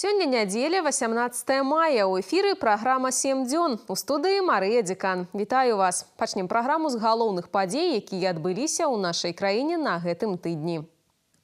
Сегодня неделя, 18 мая. У эфире программа «7 дзён». У студии Мария Декан. Вітаю вас. Пачнем программу с галоўных падзей, якія адбыліся ў нашай краіне на гэтым тыдні.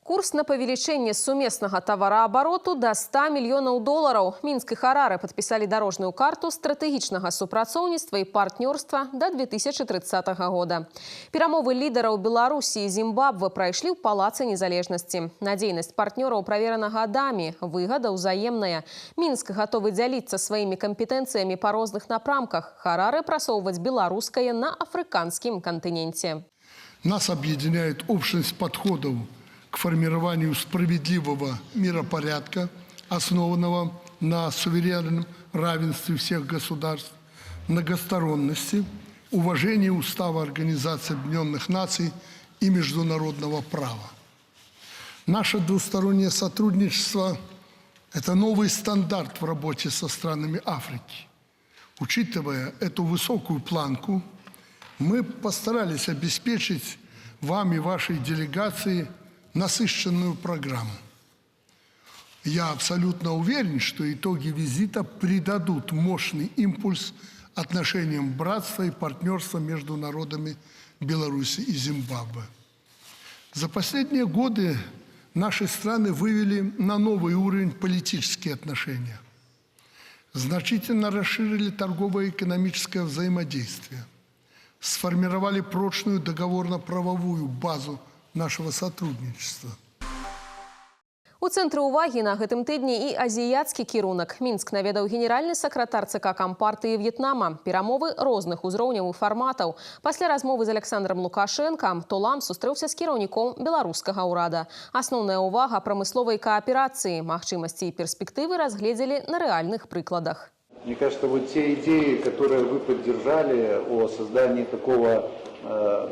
Курс на павелічэнне сумеснага товарообороту до 100 мільёнаў долараў. Мінск и Хараре подписали дорожную карту стратегічнага супрацоўніцтва и партнерства до 2030 года. Перамовы лідараў Беларусі и Зимбабве прайшлі ў Палацы незалежнасці. Надзейнасць партнёраў праверана годами, выгода ўзаемная. Мінск готовы дзяліцца сваімі кампетэнцыямі па розных напрамках. Хараре прасоўваць беларускае на африканском континенте. Нас объединяет общность подходов к формированию справедливого миропорядка, основанного на суверенном равенстве всех государств, многосторонности, уважении Устава Организации Объединенных Наций и международного права. Наше двустороннее сотрудничество – это новый стандарт в работе со странами Африки. Учитывая эту высокую планку, мы постарались обеспечить вам и вашей делегации насыщенную программу. Я абсолютно уверен, что итоги визита придадут мощный импульс отношениям братства и партнерства между народами Беларуси и Зимбабве. За последние годы наши страны вывели на новый уровень политические отношения, значительно расширили торгово-экономическое взаимодействие, сформировали прочную договорно-правовую базу нашего сотрудничества. У цэнтры ўвагі на гэтым тыдні і азіяцкі кірунак. Мінск наведаў генеральны сакратар ЦК Кампартыі В'етнама. Перамовы розных узроўняў і фарматаў. Пасля размовы з Александром Лукашенко Толам сустрэўся з кіраўніком беларускага ўрада. Асноўная ўвага прамысловай кааперацыі, магчымасці і перспектывы разгледзелі на рэальных прыкладах. Мне кажется, вот те идеи, которые вы поддержали о создании такого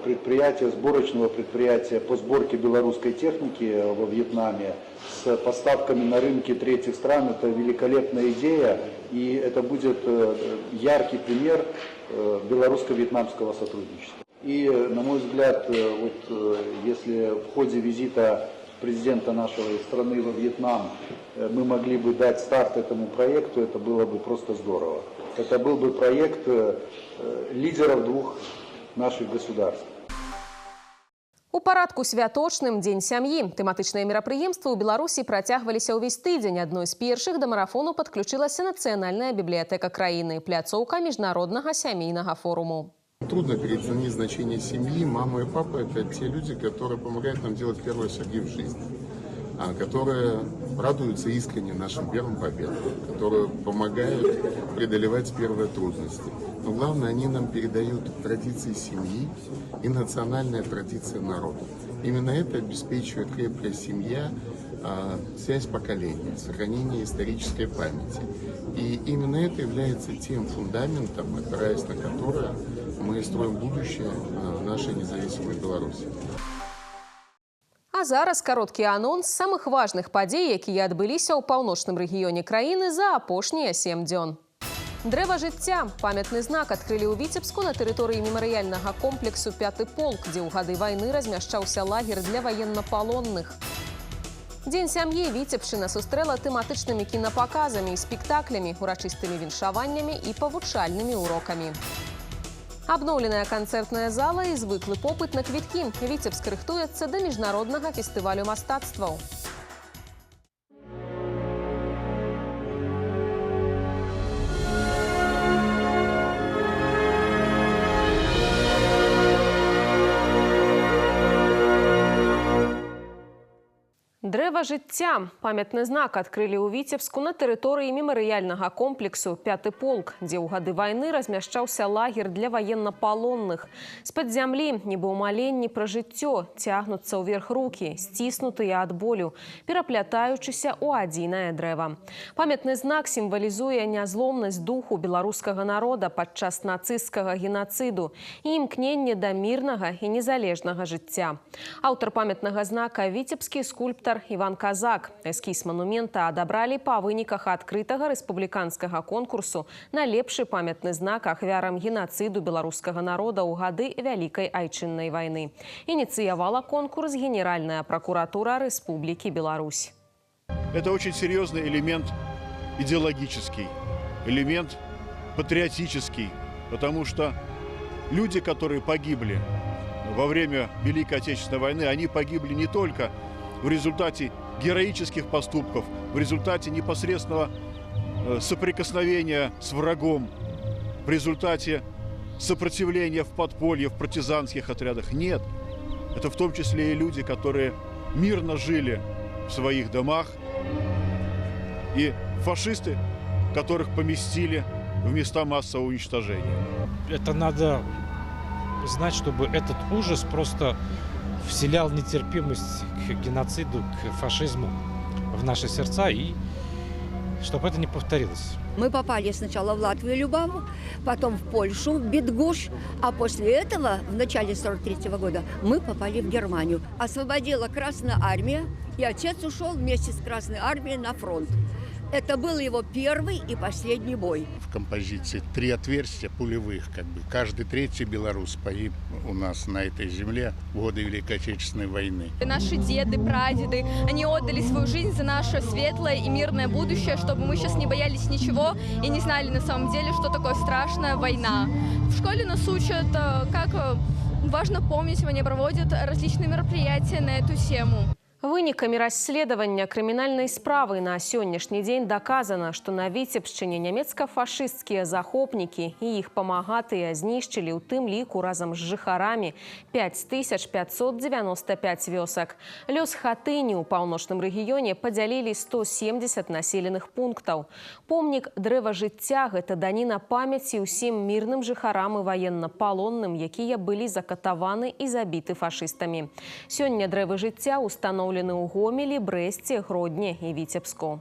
предприятия, сборочного предприятия по сборке белорусской техники во Вьетнаме с поставками на рынки третьих стран, это великолепная идея, и это будет яркий пример белорусско-вьетнамского сотрудничества. И, на мой взгляд, вот если в ходе визита президента нашей страны во Вьетнам мы могли бы дать старт этому проекту, это было бы просто здорово. Это был бы проект лидеров двух наших государств. У парадку святочным Дзень сям'і. Тэматычныя мерапрыемствы ў Беларусі працягваліся ўвесь тыдзень. Адной з першых да марафону падключылася Нацыянальная бібліятэка краіны, пляцоўка міжнароднага сямейнага форуму. Трудно переоценить значение семьи. Мама и папа – это те люди, которые помогают нам делать первые шаги в жизни, которые радуются искренне нашим первым победам, которые помогают преодолевать первые трудности. Но главное, они нам передают традиции семьи и национальные традиции народа. Именно это обеспечивает крепкая семья, связь поколений, сохранение исторической памяти. И именно это является тем фундаментом, опираясь на которое мы строим будущее нашей независимой Беларуси. А зараз кароткі анонс самых важных падзей, якія адбыліся ў паўночным рэгіёне краіны за апошнія 7 дзён. Дрэва жыцця. Памятны знак адкрылі ў Віцебску на тэрыторыі мемарыяльнага комплексу «Пяты полк», дзе ў гады вайны размяшчаўся лагер для ваеннапалонных. Дзень сям'і Віцебшчына сустрэла тэматычнымі кінапаказамі і спектаклямі, урачыстымі віншаваннямі і павучальнымі урокамі. Абноўленая канцэртная зала і звыклы попыт на квіткі. Віцебск рыхтуецца да міжнароднага фестывалю мастацтваў. Дрэва жыцця. Памятны знак адкрылі ў Віцебску на тэрыторыі мемарыяльнага комплексу «Пяты полк», дзе ў гады вайны размяшчаўся лагер для ваеннапалонных. З-пад зямлі, нібы ў маленні пра жыццё, цягнуцца ўверх рукі, сціснутыя ад болю, пераплятаючыся ў адзінае дрэва. Памятны знак сімвалізуе нязломнасць духу беларускага народа падчас нацысцкага генацыду і імкненне да мірнага і незалежнага жыцця. Аўтар памятнага знака – віцебскі скульптар Іван Казак. Эскіз манумента адабралі па выніках адкрытага рэспубліканскага конкурсу на лепшы памятны знак ахвярам генацыду беларускага народа ў гады Вялікай айчыннай вайны. Ініцыявала конкурс Генеральная прокуратура Республики Беларусь. Это очень серьезный элемент идеологический, элемент патриотический, потому что люди, которые погибли во время Великой Отечественной войны, они погибли не только в результате героических поступков, в результате непосредственного соприкосновения с врагом, в результате сопротивления в подполье, в партизанских отрядах. Нет. Это в том числе и люди, которые мирно жили в своих домах, и фашисты, которых поместили в места массового уничтожения. Это надо знать, чтобы этот ужас просто вселял нетерпимость к геноциду, к фашизму в наши сердца, и чтобы это не повторилось. Мы попали сначала в Латвию, Любаву, потом в Польшу, в Битгуш, а после этого, в начале 43-го года, мы попали в Германию. Освободила Красная Армия, и отец ушел вместе с Красной Армией на фронт. Это был его первый и последний бой. В композиции 3 отверстия пулевых, каждый третий белорус погиб у нас на этой земле в годы Великой Отечественной войны. Наши деды, прадеды, они отдали свою жизнь за наше светлое и мирное будущее, чтобы мы сейчас не боялись ничего и не знали на самом деле, что такое страшная война. В школе нас учат, как важно помнить, они проводят различные мероприятия на эту тему. Вынікамі расследавання крымінальнай справы на сённяшні дзень даказана, што на Віцебшчыне нямецка-фашысцкія захопнікі і іх памагатыя знішчылі ў тым ліку разам з жыхарамі 5595 вёсак. Лёс Хатыні ў паўночным рэгіёне падзялілі 170 населеных пунктаў. Помнік дрэва жыцця – гэта даніна памяці ўсім мірным жыхарам і ваенна-палонным, якія былі закатаваны і забіты фашыстамі. Сёння дрэвы жыцця ўстаноўлены у Гомелі, Брэсце, Гродні і Віцебску.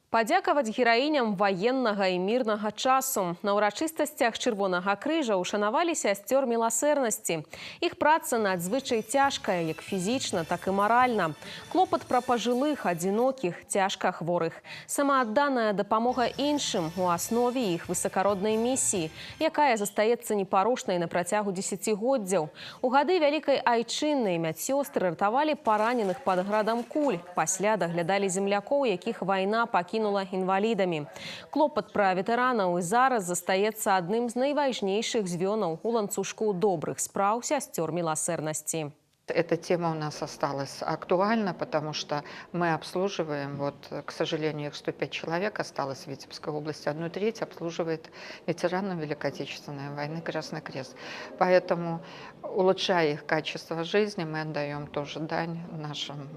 Падзякаваць гераіням ваеннага і мірнага часу. На ўрачыстасцях Чырвонага крыжа ушанавалі сясцёр міласэрнасці. Іх праца надзвычай цяжкая, як фізічна, так і маральна. Клопат пра пажылых, адзінокіх, цяжка хворых. Самаадданая дапамога іншым у аснове іх высакароднай місіі, якая застаецца непарушнай на працягу дзесяцігоддзяў. У гады Вялікай Айчыннай медсёстры ратавалі параненых пад градам куль. Пасля даглядалі землякоў, якіх вайна пакінула інвалідамі. Клопат пра ветэранаў і зараз застаецца адным з найважнейшых звёнаў у ланцужку добрых спраў сясцёр міласэрнасці. Эта тема у нас осталась актуальна, потому что мы обслуживаем, к сожалению, их 105 человек осталось в Витебской области, 1/3 обслуживает ветеранов Великой Отечественной войны Красный Крест. Поэтому, улучшая их качество жизни, мы отдаем тоже дань нашим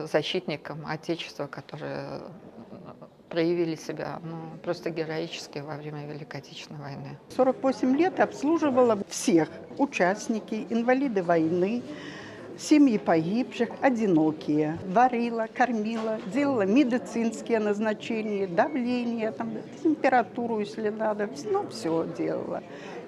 защитникам Отечества, которые проявили себя просто героически во время Великой Отечественной войны. 48 лет обслуживала всех: участники, инвалиды войны, семьи погибших, одинокие. Варила, кормила, делала медицинские назначения, давление, температуру, если надо, все делала.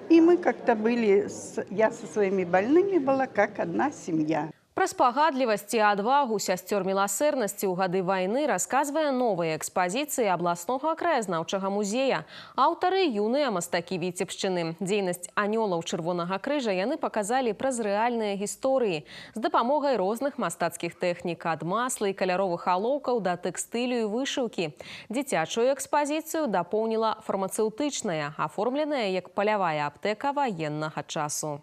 И мы как-то были, я со своими больными была как одна семья. Пра спагадлівасць і адвагу сясцёр міласэрнасці ў гады вайны расказвае новая экспазіцыя абласнога краязнаўчага музея. Аўтары юныя мастакі Віцебшчыны. Дзейнасць анёлаў Чырвонага крыжа яны паказалі праз рэальныя гісторыі з дапамогай розных мастацкіх тэхнік ад масла і каляровых алоўкаў да тэкстылю і вышыўкі. Дзіцячую экспазіцыю дапоўніла фармацэўтычная, аформленая як палявая аптэка ваеннага часу.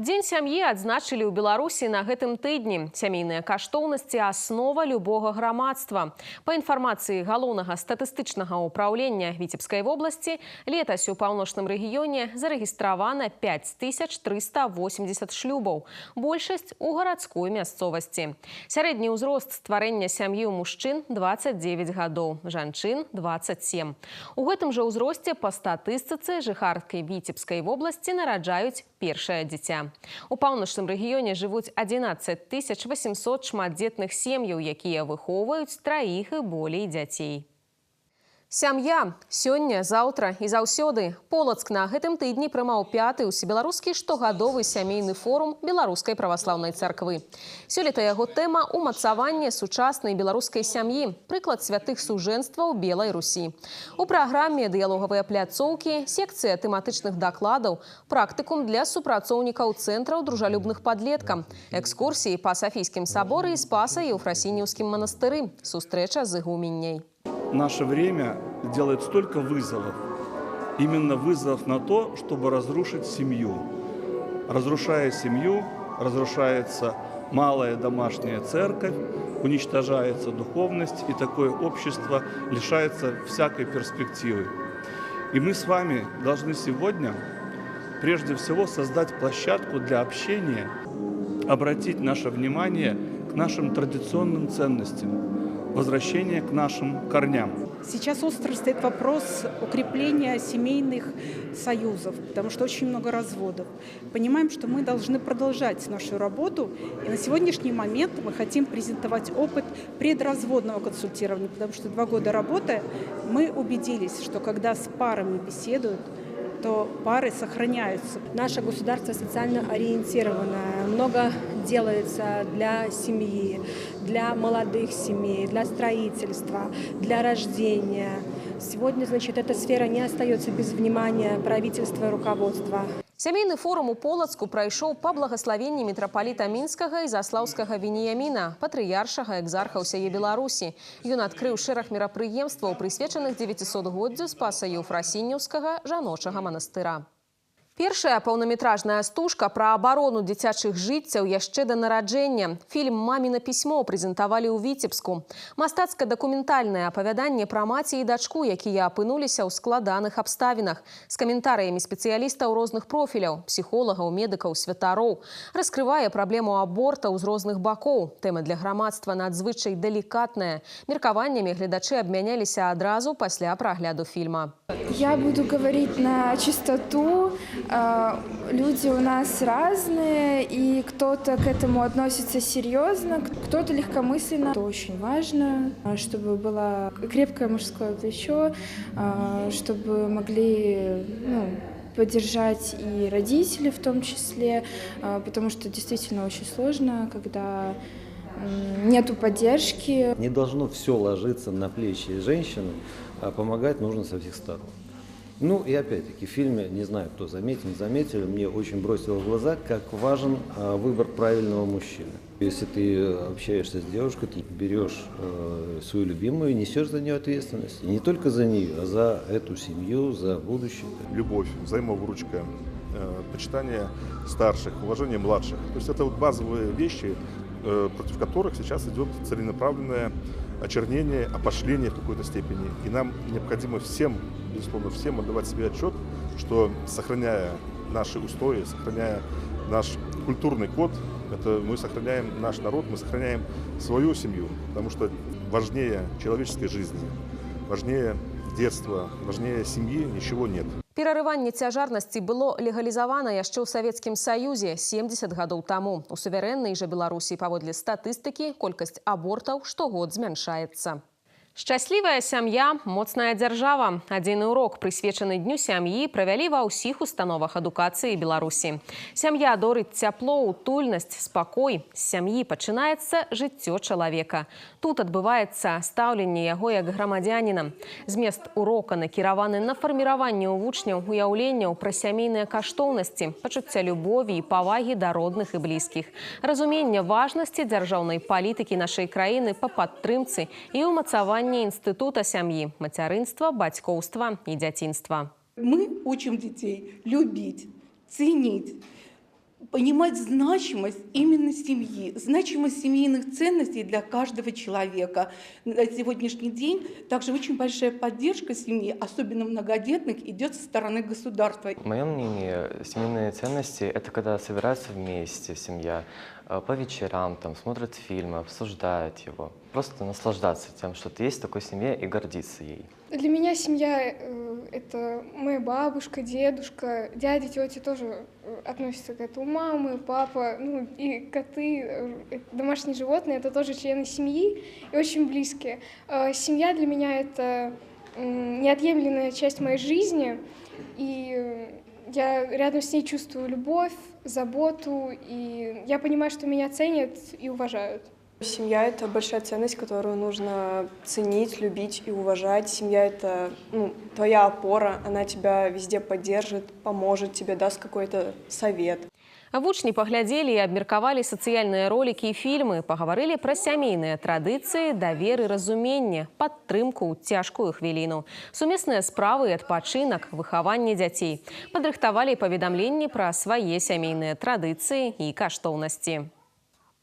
Дзень сям'і адзначылі ў Беларусі на гэтым тыдні. Сямейныя каштоўнасці – аснова любога грамадства. Па інфармацыі Галоўнага статыстычнага ўпраўлення Віцебскай вобласці, летась у паўночным рэгіёне зарэгістравана 5380 шлюбаў. Большасць у гарадской мясцовасці. Сярэдні ўзрост стварэння сям'і ў мужчын – 29 гадоў, жанчын – 27. У гэтым жа ўзросце па статыстыцы жыхаркі Віцебскай вобласці нараджаюць першае дзіця. У паўночным рэгіёне жывуць 11 800 шматдзетных сем'яў, якія выхоўваюць 3 і болей дзяцей. Сям'я сёння, заўтра і заўсёды. Полацк на гэтым тыдні прымаў 5-й усебеларускі штогадовы сямейны форум Беларускай праваслаўнай царквы. Сёлета яго тэма – умацаванне сучаснай беларускай сям'і, прыклад святых сужэнстваў Белай Русі. У праграме дыялогавыя пляцоўкі, секцыя тэматычных дакладаў, практыкум для супрацоўнікаў цэнтраў дружалюбных падлеткам, экскурсіі па Сафійскім саборы і Спаса Еўфрасініўскім манастыры, сустрэча з ігуменняй. Наше время делает столько вызовов. Именно вызов на то, чтобы разрушить семью. Разрушая семью, разрушается малая домашняя церковь, уничтожается духовность, и такое общество лишается всякой перспективы. И мы с вами должны сегодня, прежде всего, создать площадку для общения, обратить наше внимание к нашим традиционным ценностям, возвращение к нашим корням. Сейчас остро стоит вопрос укрепления семейных союзов, потому что очень много разводов. Понимаем, что мы должны продолжать нашу работу, и на сегодняшний момент мы хотим презентовать опыт предразводного консультирования, потому что 2 года работы мы убедились, что когда с парами беседуют, то пары сохраняются. Наше государство социально ориентированное. Много делается для семьи, для молодых семей, для строительства, для рождения. Сегодня, значит, эта сфера не остается без внимания правительства и руководства. Сямейны форум у Полацку прайшоў па благаславенні мітрапаліта Мінскага і Заслаўскага Веніяміна, патрыяршага экзарха ўсяе Беларусі. Ён адкрыў шэраг мерапрыемстваў, прысвечаных 900-годдзю Спаса Еўфрасініўскага жаночага манастыра. Першая паўнаметражная стужка пра абарону дзіцячых жыццяў яшчэ да нараджэння. Фільм «Маміна пісьмо» прэзентавалі ў Віцебску. Мастацка-дакументальнае апавяданне пра маці і дачку, якія апынуліся ў складаных абставінах, з каментарыямі спецыялістаў розных профіляў, псіхолагаў, медыкаў, святароў. Раскрывае праблему абортаў з розных бакоў. Тэма для грамадства надзвычай далікатная. Меркаваннямі гледачы абмяняліся адразу пасля прагляду фільма. Я буду говорить на чистоту. Люди у нас разные, и кто-то к этому относится серьезно, кто-то легкомысленно. Это очень важно, чтобы было крепкое мужское плечо, чтобы могли поддержать и родители в том числе, потому что действительно очень сложно, когда нету поддержки. Не должно все ложиться на плечи женщины, а помогать нужно со всех сторон. Ну и опять-таки в фильме, не знаю, кто заметил, не заметили, мне очень бросило в глаза, как важен выбор правильного мужчины. Если ты общаешься с девушкой, ты берешь свою любимую и несешь за нее ответственность. И не только за нее, а за эту семью, за будущее. Любовь, взаимовыручка, почитание старших, уважение младших. То есть это вот базовые вещи, против которых сейчас идет целенаправленное очернение, опошление в какой-то степени. И нам необходимо всем, безусловно, всем отдавать себе отчет, что, сохраняя наши устои, сохраняя наш культурный код, это мы сохраняем наш народ, мы сохраняем свою семью, потому что важнее человеческой жизни, важнее детства, важнее семьи ничего нет. Перарыванне цяжарнасці было легалізавана яшчэ ў Савецкім Саюзе 70 гадоў таму. У суверэннай жа Беларусі паводле статыстыкі колькасць абортаў штогод змяншаецца. Шчаслівая сям'я – моцная дзяржава. Адзіны урок, прысвечаны Дню сям'і, правялі ва ўсіх установах адукацыі Беларусі. Сям'я дорыць цяпло, утульнасць, спакой. З сям'і пачынаецца жыццё чалавека. Тут адбываецца стаўленне яго як грамадзяніна. Змест урока накіраваны на фарміраванне ў вучняў уяўленняў пра сямейныя каштоўнасці, пачуцця любові і павагі да родных і блізкіх, разумення важнасці дзяржаўнай палітыкі нашай краіны па падтрымцы і ўмацаванні института семьи, материнства, батькоўства и дзяцінства. Мы учим детей любить, ценить, понимать значимость именно семьи, значимость семейных ценностей для каждого человека. На сегодняшний день также очень большая поддержка семьи, особенно многодетных, идет со стороны государства. В моем мнении, семейные ценности – это когда собираются вместе семья, по вечерам, смотрят фильмы, обсуждают его. Просто наслаждаться тем, что ты есть в такой семье, и гордиться ей. Для меня семья – это моя бабушка, дедушка, дядя, тетя тоже относятся к этому. Мама, папа, и коты, домашние животные – это тоже члены семьи и очень близкие. Семья для меня – это неотъемлемая часть моей жизни, и я рядом с ней чувствую любовь, заботу, и я понимаю, что меня ценят и уважают. Семья — это большая ценность, которую нужно ценить, любить и уважать. Семья — это твоя опора, она тебя везде поддержит, поможет, тебе даст какой-то совет. Вучні паглядзелі і абмеркавалі сацыяльныя ролікі і фільмы, пагаварылі пра сямейныя традыцыі, давер і разуменне, падтрымку ў цяжкую хвіліну, сумесныя справы і адпачынак, выхаванне дзяцей. Падрыхтавалі паведамленні пра свае сямейныя традыцыі і каштоўнасці.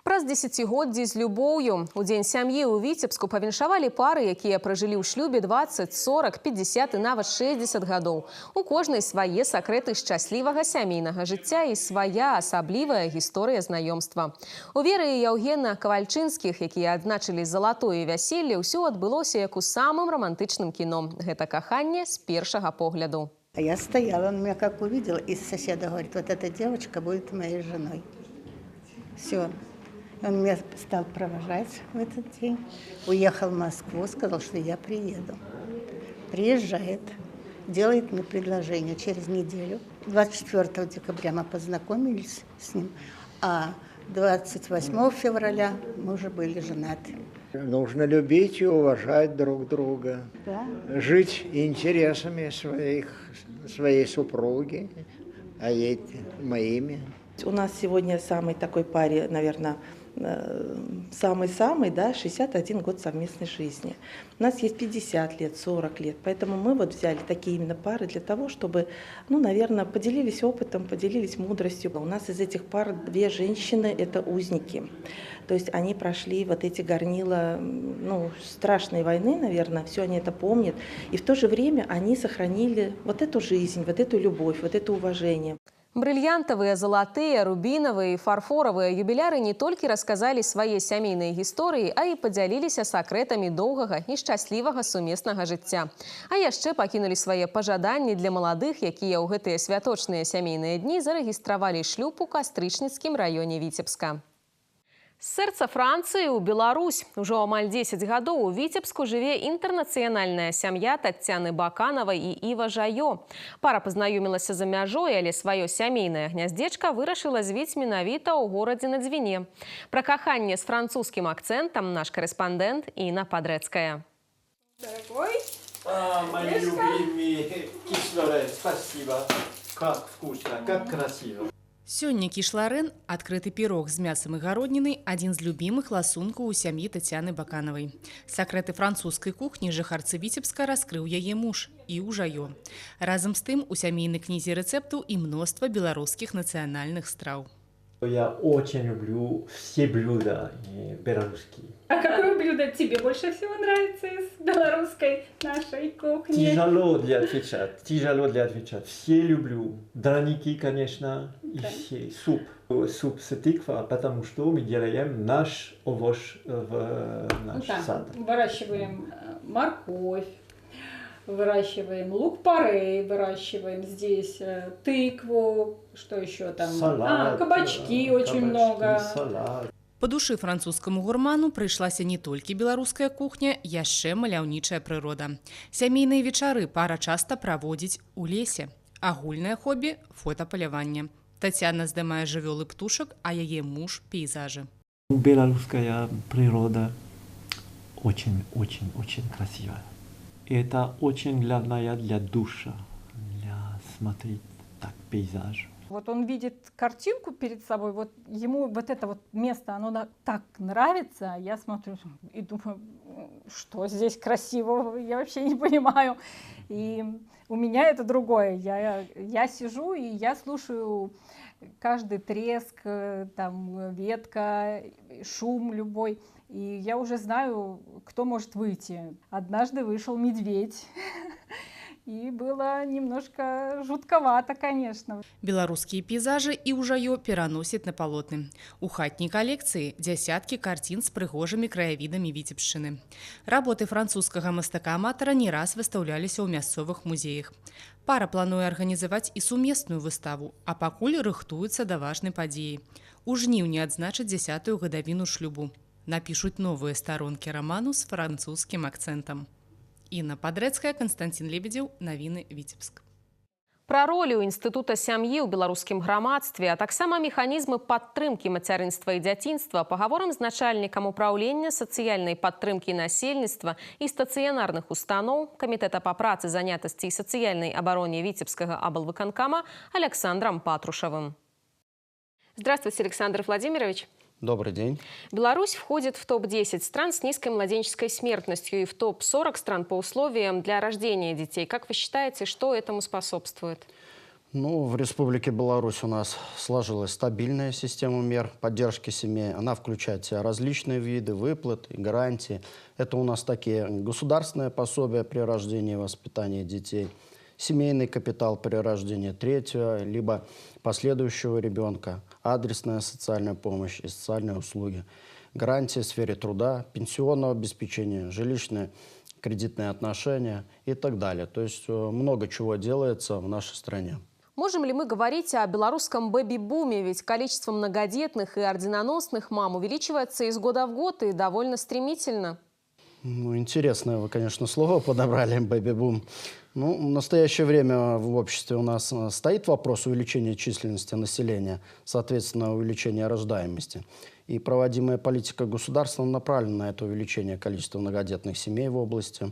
Праз дзесяцігоддзі з любоўю. У дзень сям'і ў Віцебску павіншавалі пары, якія пражылі ў шлюбе 20, 40, 50 і нават 60 гадоў. У кожнай свае сакрэты шчаслівага сямейнага жыцця і свая асаблівая гісторыя знаёмства. У Веры і Яўгена Кавальчынскіх, якія адзначылі залатое вяселле, ўсё адбылося як у самым романтычным кіно. Гэта каханне з першага погляду. А я стояла, он меня как увидел, и соседа говорит, вот эта девочка будет моей женой. Все. Он меня стал провожать в этот день. Уехал в Москву, сказал, что я приеду. Приезжает, делает мне предложение через неделю. 24 декабря мы познакомились с ним, а 28 февраля мы уже были женаты. Нужно любить и уважать друг друга, Да. жить интересами своей супруги, а ей моими. У нас сегодня самой такой паре, наверное, самый-самый, да, 61 год совместной жизни. У нас есть 50 лет, 40 лет, поэтому мы вот взяли такие именно пары для того, чтобы, наверное, поделились опытом, поделились мудростью. У нас из этих пар 2 женщины – это узники. То есть они прошли вот эти горнила, страшной войны, наверное, все они это помнят. И в то же время они сохранили вот эту жизнь, вот эту любовь, вот это уважение. Брыльянтавыя, залатыя, рубінавыя і фарфоравыя юбіляры не толькі расказалі свае сямейныя гісторыі, а і падзяліліся сакрэтамі доўгага і шчаслівага сумеснага жыцця. А яшчэ пакінулі свае пажаданні для маладых, якія ў гэтыя святочныя сямейныя дні зарэгістравалі шлюб у Кастрычніцкім раёне Віцебска. З сэрца Францыі ў Беларусь. Ужо амаль 10 гадоў у Віцебску жыве інтэрнацыянальная сям'я Таццяны Баканавай і Іва Жаё. Пара пазнаёмілася за мяжой, але сваё сямейнае гняздзечка вырашыла звіць менавіта ў горадзе на Дзвіне. Пра каханне з французскім акцэнтам наш корэспандэнт Інна Падрэцкая. Дорогой, мои любимые кишлорен, спасибо. Как вкусно, как красиво. Сёння кішларэн, адкрыты пірог з мясам і гароднінай, адзін з любімых ласункаў у сям'і Таццяны Баканавай. Сакрэты французскай кухні жыхарцы Віцебска раскрыў яе муж Іў Жаё. Разам з тым у сямейнай кнізе рэцэптаў і мноства беларускіх нацыянальных страў. Я очень люблю все блюда белорусские. А какое блюдо тебе больше всего нравится из белорусской нашей кухни? Тяжело для отвечать. Все люблю. Драники, конечно, и все. Суп. Суп с тыква, потому что мы делаем наш овощ в наш сад. Выращиваем морковь, выращиваем лук-порей, выращиваем здесь тыкву, что еще там? Салат, кабачки очень много. Салат. Па душы французскаму гурману прыйшлася не толькі беларуская кухня, яшчэ маляўнічая прырода. Сямейныя вечары пара часта праводзіць у лесе. Агульнае хобі – фотапаляванне. Таццяна здымае жывёл і птушак, а яе муж – пейзажы. Белорусская природа очень красивая. И это очень главное для души, для смотреть так пейзаж. Вот он видит картинку перед собой, вот ему вот это вот место, оно так нравится, я смотрю и думаю, что здесь красивого, я вообще не понимаю. И у меня это другое, я сижу и я слушаю каждый треск, там ветка, шум любой. И я уже знаю, кто может выйти. Однажды вышел медведь. И было немножко жутковато, конечно. Беларускія пейзажы Іў Жаё пераносіць на палотны. У хатняй калекцыі дзясяткі карцін з прыгожымі краявідамі Віцебшчыны. Работы французскага мастака-аматара не раз выстаўляліся ў мясцовых музеях. Пара плануе арганізаваць і сумесную выставу, а пакуль рыхтуецца да важнай падзеі. У жніўні адзначаць 10-ю гадавіну шлюбу. Напішуць новыя старонкі раману з французскім акцэнтам. Інна Падрэцкая, Константин Лебедзеў, навіны Віцебск. Пра ролю інстытута сям'і ў беларускім грамадстве, а таксама механізмы падтрымкі мацярынства і дзяцінства пагаворым з начальнікам управлення сацыяльнай падтрымкі насельніцтва і стацыянарных устаноў Камітэта па працы, занятасці і сацыяльнай абароне Віцебскага аблвыканкама Александром Патрушевым. Здравствуйте, Александр Владимирович. Добрый день. Беларусь входит в топ-10 стран с низкой младенческой смертностью и в топ-40 стран по условиям для рождения детей. Как вы считаете, что этому способствует? Ну, в Республике Беларусь у нас сложилась стабильная система мер поддержки семей. Она включает в себя различные виды выплат и гарантий. Это у нас такие государственные пособия при рождении и воспитании детей, семейный капитал при рождении третьего, либо последующего ребенка, адресная социальная помощь и социальные услуги, гарантии в сфере труда, пенсионного обеспечения, жилищные кредитные отношения и так далее. То есть много чего делается в нашей стране. Можем ли мы говорить о белорусском бэби-буме? Ведь количество многодетных и орденоносных мам увеличивается из года в год и довольно стремительно. Ну, интересное вы, конечно, слово подобрали, бэби-бум. Ну, в настоящее время в обществе у нас стоит вопрос увеличения численности населения, соответственно, увеличения рождаемости. И проводимая политика государства направлена на это увеличение количества многодетных семей в области.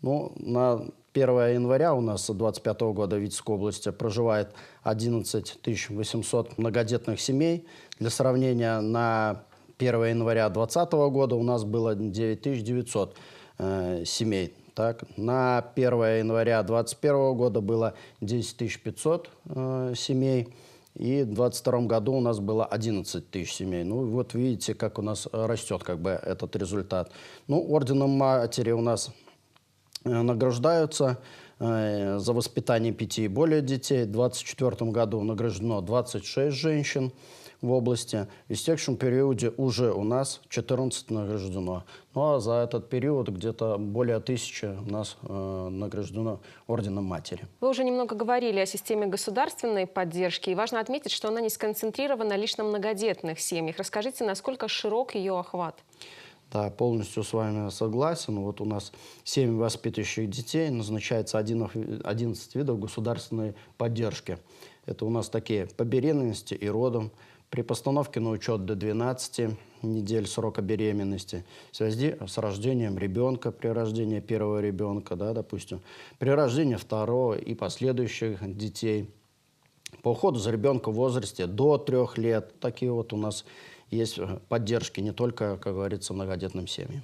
Ну, на 1 января у нас 2025 года в Витебской области проживает 11 800 многодетных семей. Для сравнения, на 1 января 2020 года у нас было 9900 семей. Так, на 1 января 2021 года было 10 500 семей, и в 2022 году у нас было 11 тысяч семей. Ну, вот видите, как у нас растет этот результат. Ну, орденом матери у нас награждаются за воспитание 5 и более детей. В 2024 году награждено 26 женщин в области. В истекшем периоде уже у нас 14 награждено. Ну а за этот период где-то более 1000 у нас награждено орденом матери. Вы уже немного говорили о системе государственной поддержки. И важно отметить, что она не сконцентрирована лишь на многодетных семьях. Расскажите, насколько широк ее охват? Да, полностью с вами согласен. Вот у нас 7 воспитывающих детей, назначается 11 видов государственной поддержки. Это у нас такие по беременности и родам, при постановке на учет до 12 недель срока беременности, в связи с рождением ребенка, при рождении первого ребенка, да, допустим, при рождении второго и последующих детей, по уходу за ребенком в возрасте до 3 лет. Такие вот у нас есть поддержки не только, как говорится, многодетным семьям.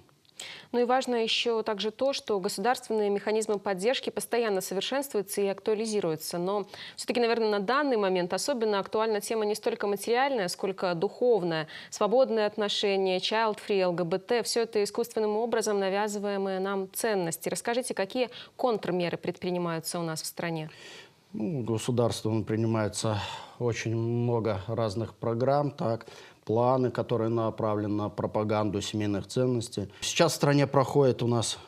Ну и важно еще также то, что государственные механизмы поддержки постоянно совершенствуются и актуализируются. Но все-таки, наверное, на данный момент особенно актуальна тема не столько материальная, сколько духовная. Свободные отношения, child-free, ЛГБТ – все это искусственным образом навязываемые нам ценности. Расскажите, какие контрмеры предпринимаются у нас в стране? Ну, государством принимается очень много разных программ, планы, которые направлены на пропаганду семейных ценностей. Сейчас в стране проходят у нас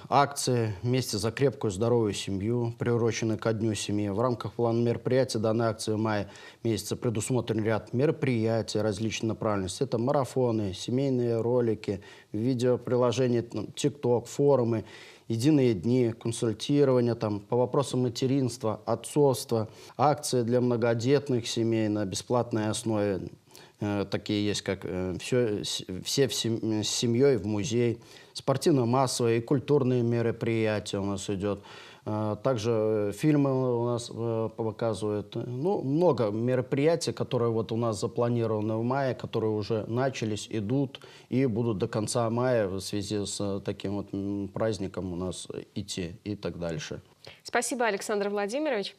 акции «Вместе за крепкую здоровую семью», приуроченные ко Дню семьи. В рамках плана мероприятий данной акции в мае месяце предусмотрен ряд мероприятий различной направленности. Это марафоны, семейные ролики, видеоприложения, TikTok, форумы, единые дни, консультирования по вопросам материнства, отцовства, акции для многодетных семей на бесплатной основе. Такие есть, как все с семьей в музей, спортивно-массовые и культурные мероприятия у нас идет. Также фильмы у нас показывают. Ну, много мероприятий, которые вот у нас запланированы в мае, которые уже начались, идут и будут до конца мая в связи с таким вот праздником у нас идти и так дальше. Спасибо, Александр Владимирович.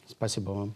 Спасибо вам.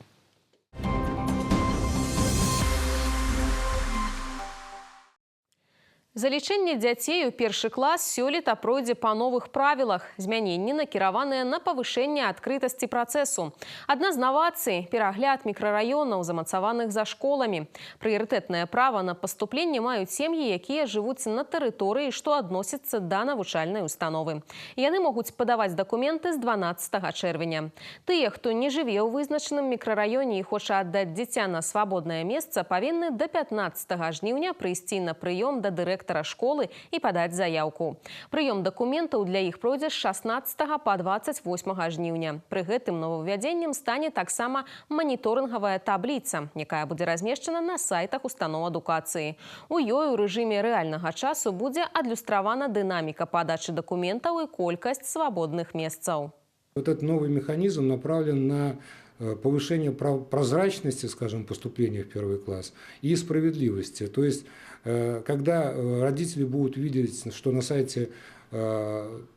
Залічэнне дзяцей у першы клас сёлета пройдзе па новых правілах. Змяненні накіраваныя на павышэнне адкрытасці працэсу. Адна з навацый – перагляд мікрараёнаў, замацаваных за школамі. Прыярытэтнае права на паступленне маюць сем'і, якія жывуць на тэрыторыі, што адносіцца да навучальнай установы. Яны могуць падаваць дакументы з 12 чэрвеня. Тыя, хто не жыве ў вызначаным мікрараёне і хоча аддаць дзіця на свабоднае месца, павінны да 15 жніўня прыйсці на прыём да дырэктара дырэктара школы і падаць заяўку. Прыём дакументаў для іх пройдзе з 16 па 28 жніўня. Пры гэтым новаўвядзеннем стане таксама маніторынгавая табліца, якая будзе размешчана на сайтах устаноў адукацыі. У ёй у рэжыме рэальнага часу будзе адлюстравана дынаміка падачы дакументаў і колькасць свабодных месцаў. Вот этот новый механизм направлен на повышение прозрачности, скажем, поступления в первый класс и справедливости. То есть, когда родители будут видеть, что на сайте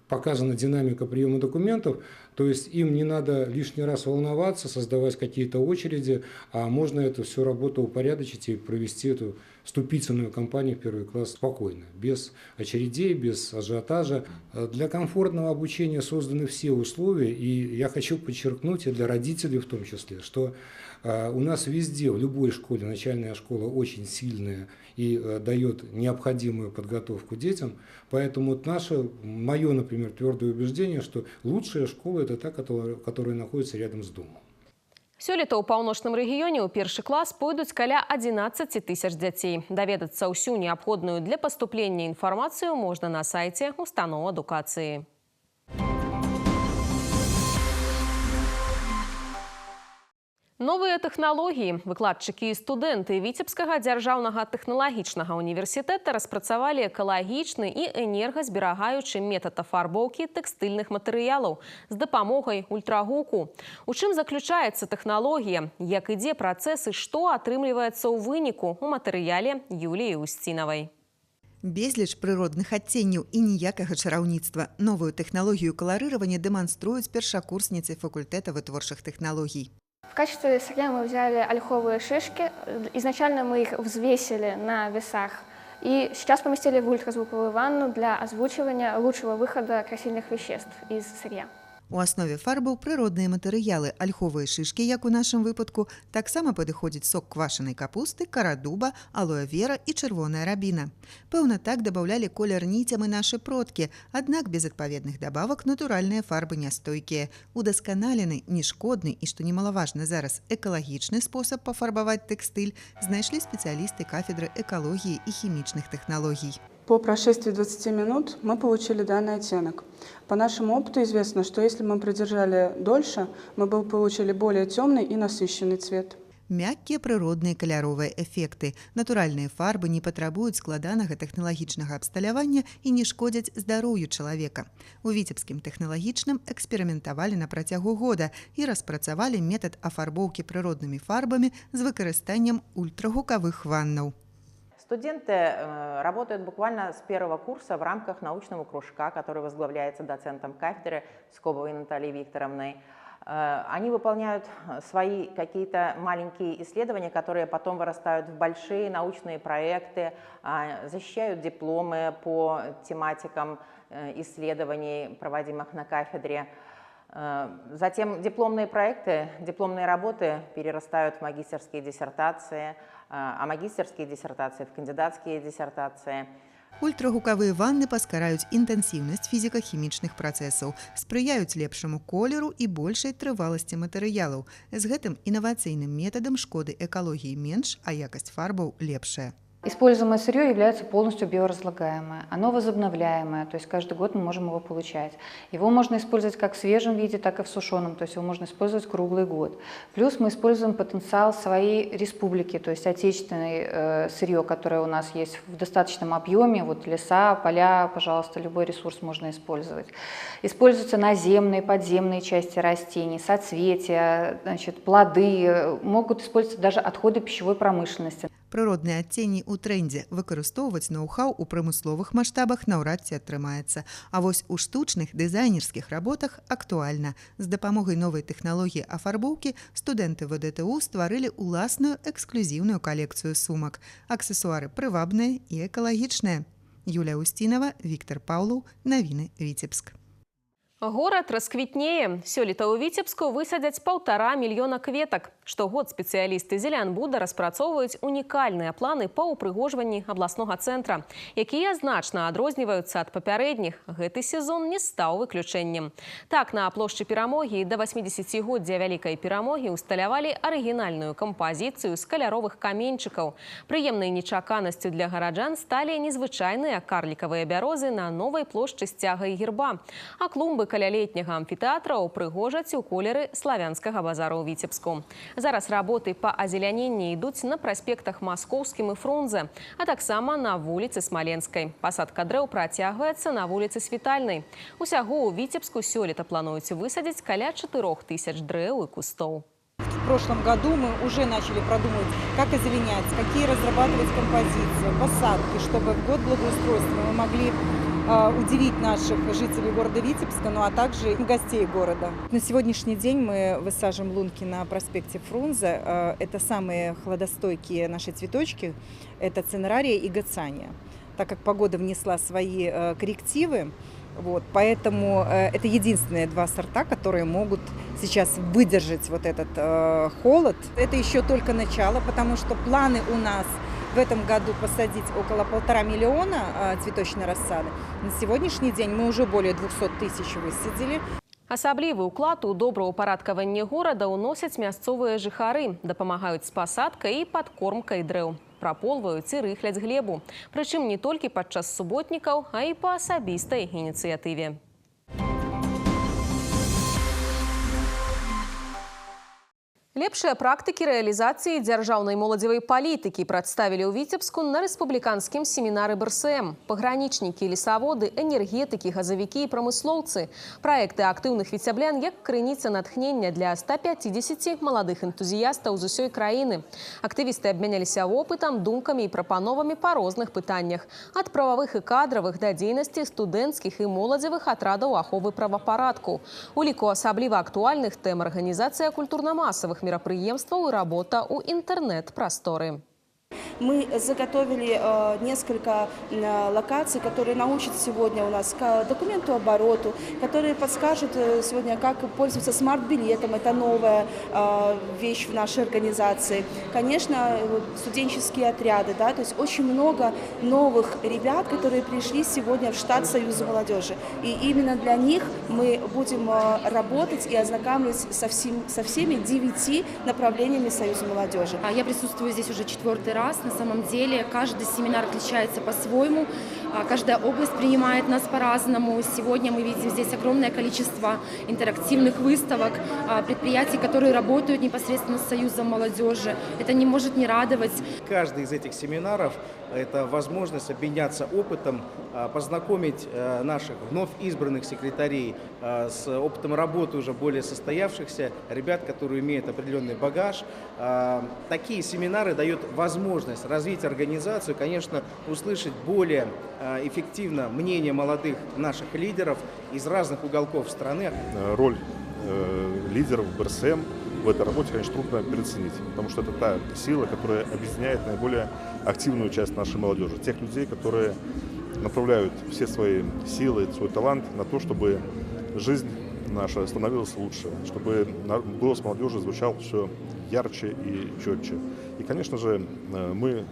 показана динамика приема документов, то есть им не надо лишний раз волноваться, создавать какие-то очереди, а можно эту всю работу упорядочить и провести эту вступительную кампанию в первый класс спокойно, без очередей, без ажиотажа. Для комфортного обучения созданы все условия, и я хочу подчеркнуть, и для родителей в том числе, что у нас везде, в любой школе, начальная школа очень сильная и дает необходимую подготовку детям. Поэтому вот мое, например, твердое убеждение, что лучшая школа – это та, которая находится рядом с домом. Сёлета ў паўночным рэгіёне ў першы клас пойдуць каля 11 тысяч дзяцей. Даведацца ўсю неабходную для паступлення інфармацыю можна на сайце устаноў адукацыі. Новыя тэхналогіі. Выкладчыкі і студэнты Віцебскага дзяржаўнага тэхналагічнага універсітэта распрацавалі экалагічны і энергазберагаючы метад афарбоўкі тэкстыльных матэрыялаў з дапамогай ультрагуку. У чым заключаецца тэхналогія, як ідзе працэс і што атрымліваецца ў выніку у матэрыяле Юліі Устінавай. Безліч прыродных адценняў і ніякага чараўніцтва. Новую тэхналогію каларыравання дэманструюць першакурсніцы факультэта вытворчых тэхналогій. В качестве сырья мы взяли ольховые шишки. Изначально мы их взвесили на весах и сейчас поместили в ультразвуковую ванну для озвучивания лучшего выхода красильных веществ из сырья. У аснове фарбаў прыродныя матэрыялы, альховыя шышкі, як у нашым выпадку, таксама падыходзіць сок квашанай капусты, кара дуба, алоэ-вера і чырвоная рабіна. Пэўна, так дабаўлялі колер ніцям і нашы продкі, аднак без адпаведных дабавак натуральныя фарбы нястойкія. Удасканалены, нешкодны і, што немалаважна зараз, экалагічны спосаб пафарбаваць тэкстыль знайшлі спецыялісты кафедры экалогіі і хімічных тэхналогій. По прошествии 20 минут мы получили данный оттенок. По нашему опыту известно, что если мы продержали дольше, мы бы получили более темный и насыщенный цвет. Мяккія прыродныя каляровыя эфекты. Натуральныя фарбы не патрабуюць складанага тэхналагічнага абсталявання і не шкодзяць здароўю чалавека. У Віцебскім тэхналагічным эксперыментавалі на працягу года і распрацавалі метад афарбоўкі прыроднымі фарбамі з выкарыстаннем ультрагукавых ваннаў. Студенты работают буквально с первого курса в рамках научного кружка, который возглавляется доцентом кафедры Скобовой Натальей Викторовной. Они выполняют свои какие-то маленькие исследования, которые потом вырастают в большие научные проекты, защищают дипломы по тематикам исследований, проводимых на кафедре. Затем дипломные проекты, дипломные работы перерастают в магистерские диссертации, а магистерские диссертации в кандидатские диссертации. Ультрагукавыя ванны паскараюць інтэнсіўнасць фізіка-хімічных працэсаў, спрыяюць лепшаму колеру і большай трываласці матэрыялаў. З гэтым інавацыйным метадам шкоды экалогіі менш, а якасць фарбаў лепшая. Используемое сырье является полностью биоразлагаемое, оно возобновляемое, то есть каждый год мы можем его получать. Его можно использовать как в свежем виде, так и в сушеном, то есть его можно использовать круглый год. Плюс мы используем потенциал своей республики, то есть отечественное сырье, которое у нас есть в достаточном объеме, вот леса, поля, пожалуйста, любой ресурс можно использовать. Используются наземные, подземные части растений, соцветия, значит, плоды, могут использоваться даже отходы пищевой промышленности. Прыродныя адценні ў трэндзе, выкарыстоўваць ноу-хау у прамысловых маштабах наўрад ці атрымаецца. А вось у штучных дызайнерскіх работах актуальна. З дапамогай новай тэхналогіі афарбоўкі студэнты ВДТУ стварылі ўласную эксклюзіўную калекцыю сумак. Аксесуары прывабныя і экалагічныя. Юлія Устінава, Віктор Паўлаў, навіны Віцебск. Город расквітнее. Сёлета ў Віцебску высадзяць 1,5 мільёна кветак. Штогод спецыялісты Зелянбуда распрацоўваюць унікальныя планы па ўпрыгожванні абласнога цэнтра, якія значна адрозніваюцца ад папярэдніх. Гэты сезон не стаў выключэннем. Так, на плошчы Перамогі да 80-годдзя Вялікай Перамогі усталявалі арыгінальную кампазіцыю з каляровых каменьчыкаў. Прыемнай нечаканасцю для гараджан сталі незвычайныя карлікавыя бярозы на новай плошчы сцяга і герба. А клумбы каля летняга амфітэатра упрыгожаць у колеры славянскага базара ў Віцебску. Зараз работы па азеляненні ідуць на праспектах Маскоўскім і Фрунзе, а таксама на вуліцы Смаленскай. Пасадка дрэў працягваецца на вуліцы Світальнай. Усяго ў Віцебску сёлета плануюць высадзіць каля 4000 дрэў і кустоў. В прошлом году мы уже начали продумывать, как озеленять, какие разрабатывать композиции, посадки, чтобы в год благоустройства мы могли удивить наших жителей города Витебска, ну а также гостей города. На сегодняшний день мы высаживаем лунки на проспекте Фрунзе. Это самые хладостойкие наши цветочки, это цинерария и гацания. Так как погода внесла свои коррективы, поэтому это единственные два сорта, которые могут сейчас выдержать вот этот холод. Это еще только начало, потому что планы у нас в этом году посадить около 1,5 миллиона цветочной рассады. На сегодняшний день мы уже более 200 тысяч высадили. Асаблівы ўклад у добраўпарадкаванне горада ўносяць мясцовыя жыхары, дапамагаюць з пасадкай і падкормкай дрэў. Праполваюць і рыхляць глебу. Прычым не толькі падчас суботнікаў, а і па асабістай ініцыятыве. Лепшыя практыкі рэалізацыі дзяржаўнай моладзевай палітыкі прадставілі ў Віцебску на рэспубліканскім семінары БРСМ. Пагранічнікі, лесаводы, энергетыкі, газавікі і прамыслоўцы. Праекты актыўных віцяблян як крыніца натхнення для 150 маладых энтузіястаў з усёй краіны. Актывісты абмяняліся вопытам, думкамі і прапановамі па розных пытаннях. Ад прававых і кадравых да дзейнасці студэнцкіх і моладзевых атрадаў аховы правапарадку. У ліку асабліва актуальных тэм арганізацыя культурна-масавых мероприемстваў и работа у интернет-просторы. Мы заготовили несколько локаций, которые научат сегодня у нас к документообороту, которые подскажут сегодня, как пользоваться смарт-билетом. Это новая вещь в нашей организации. Конечно, студенческие отряды, да, то есть очень много новых ребят, которые пришли сегодня в штат Союза молодежи. И именно для них мы будем работать и ознакомиться со всеми 9 направлениями Союза молодежи. Я присутствую здесь уже 4-й раз. На самом деле каждый семинар отличается по-своему, каждая область принимает нас по-разному. Сегодня мы видим здесь огромное количество интерактивных выставок, предприятий, которые работают непосредственно с Союзом молодежи. Это не может не радовать. Каждый из этих семинаров – это возможность обменяться опытом, познакомить наших вновь избранных секретарей с опытом работы уже более состоявшихся ребят, которые имеют определенный багаж. Такие семинары дают возможность развить организацию, конечно, услышать более эффективно мнение молодых наших лидеров из разных уголков страны. Роль лидеров БРСМ в этой работе, конечно, трудно переоценить, потому что это та сила, которая объединяет наиболее активную часть нашей молодежи. Тех людей, которые направляют все свои силы, свой талант на то, чтобы жизнь наша становилась лучше, чтобы голос молодежи звучал все ярче и четче. И, конечно же, мы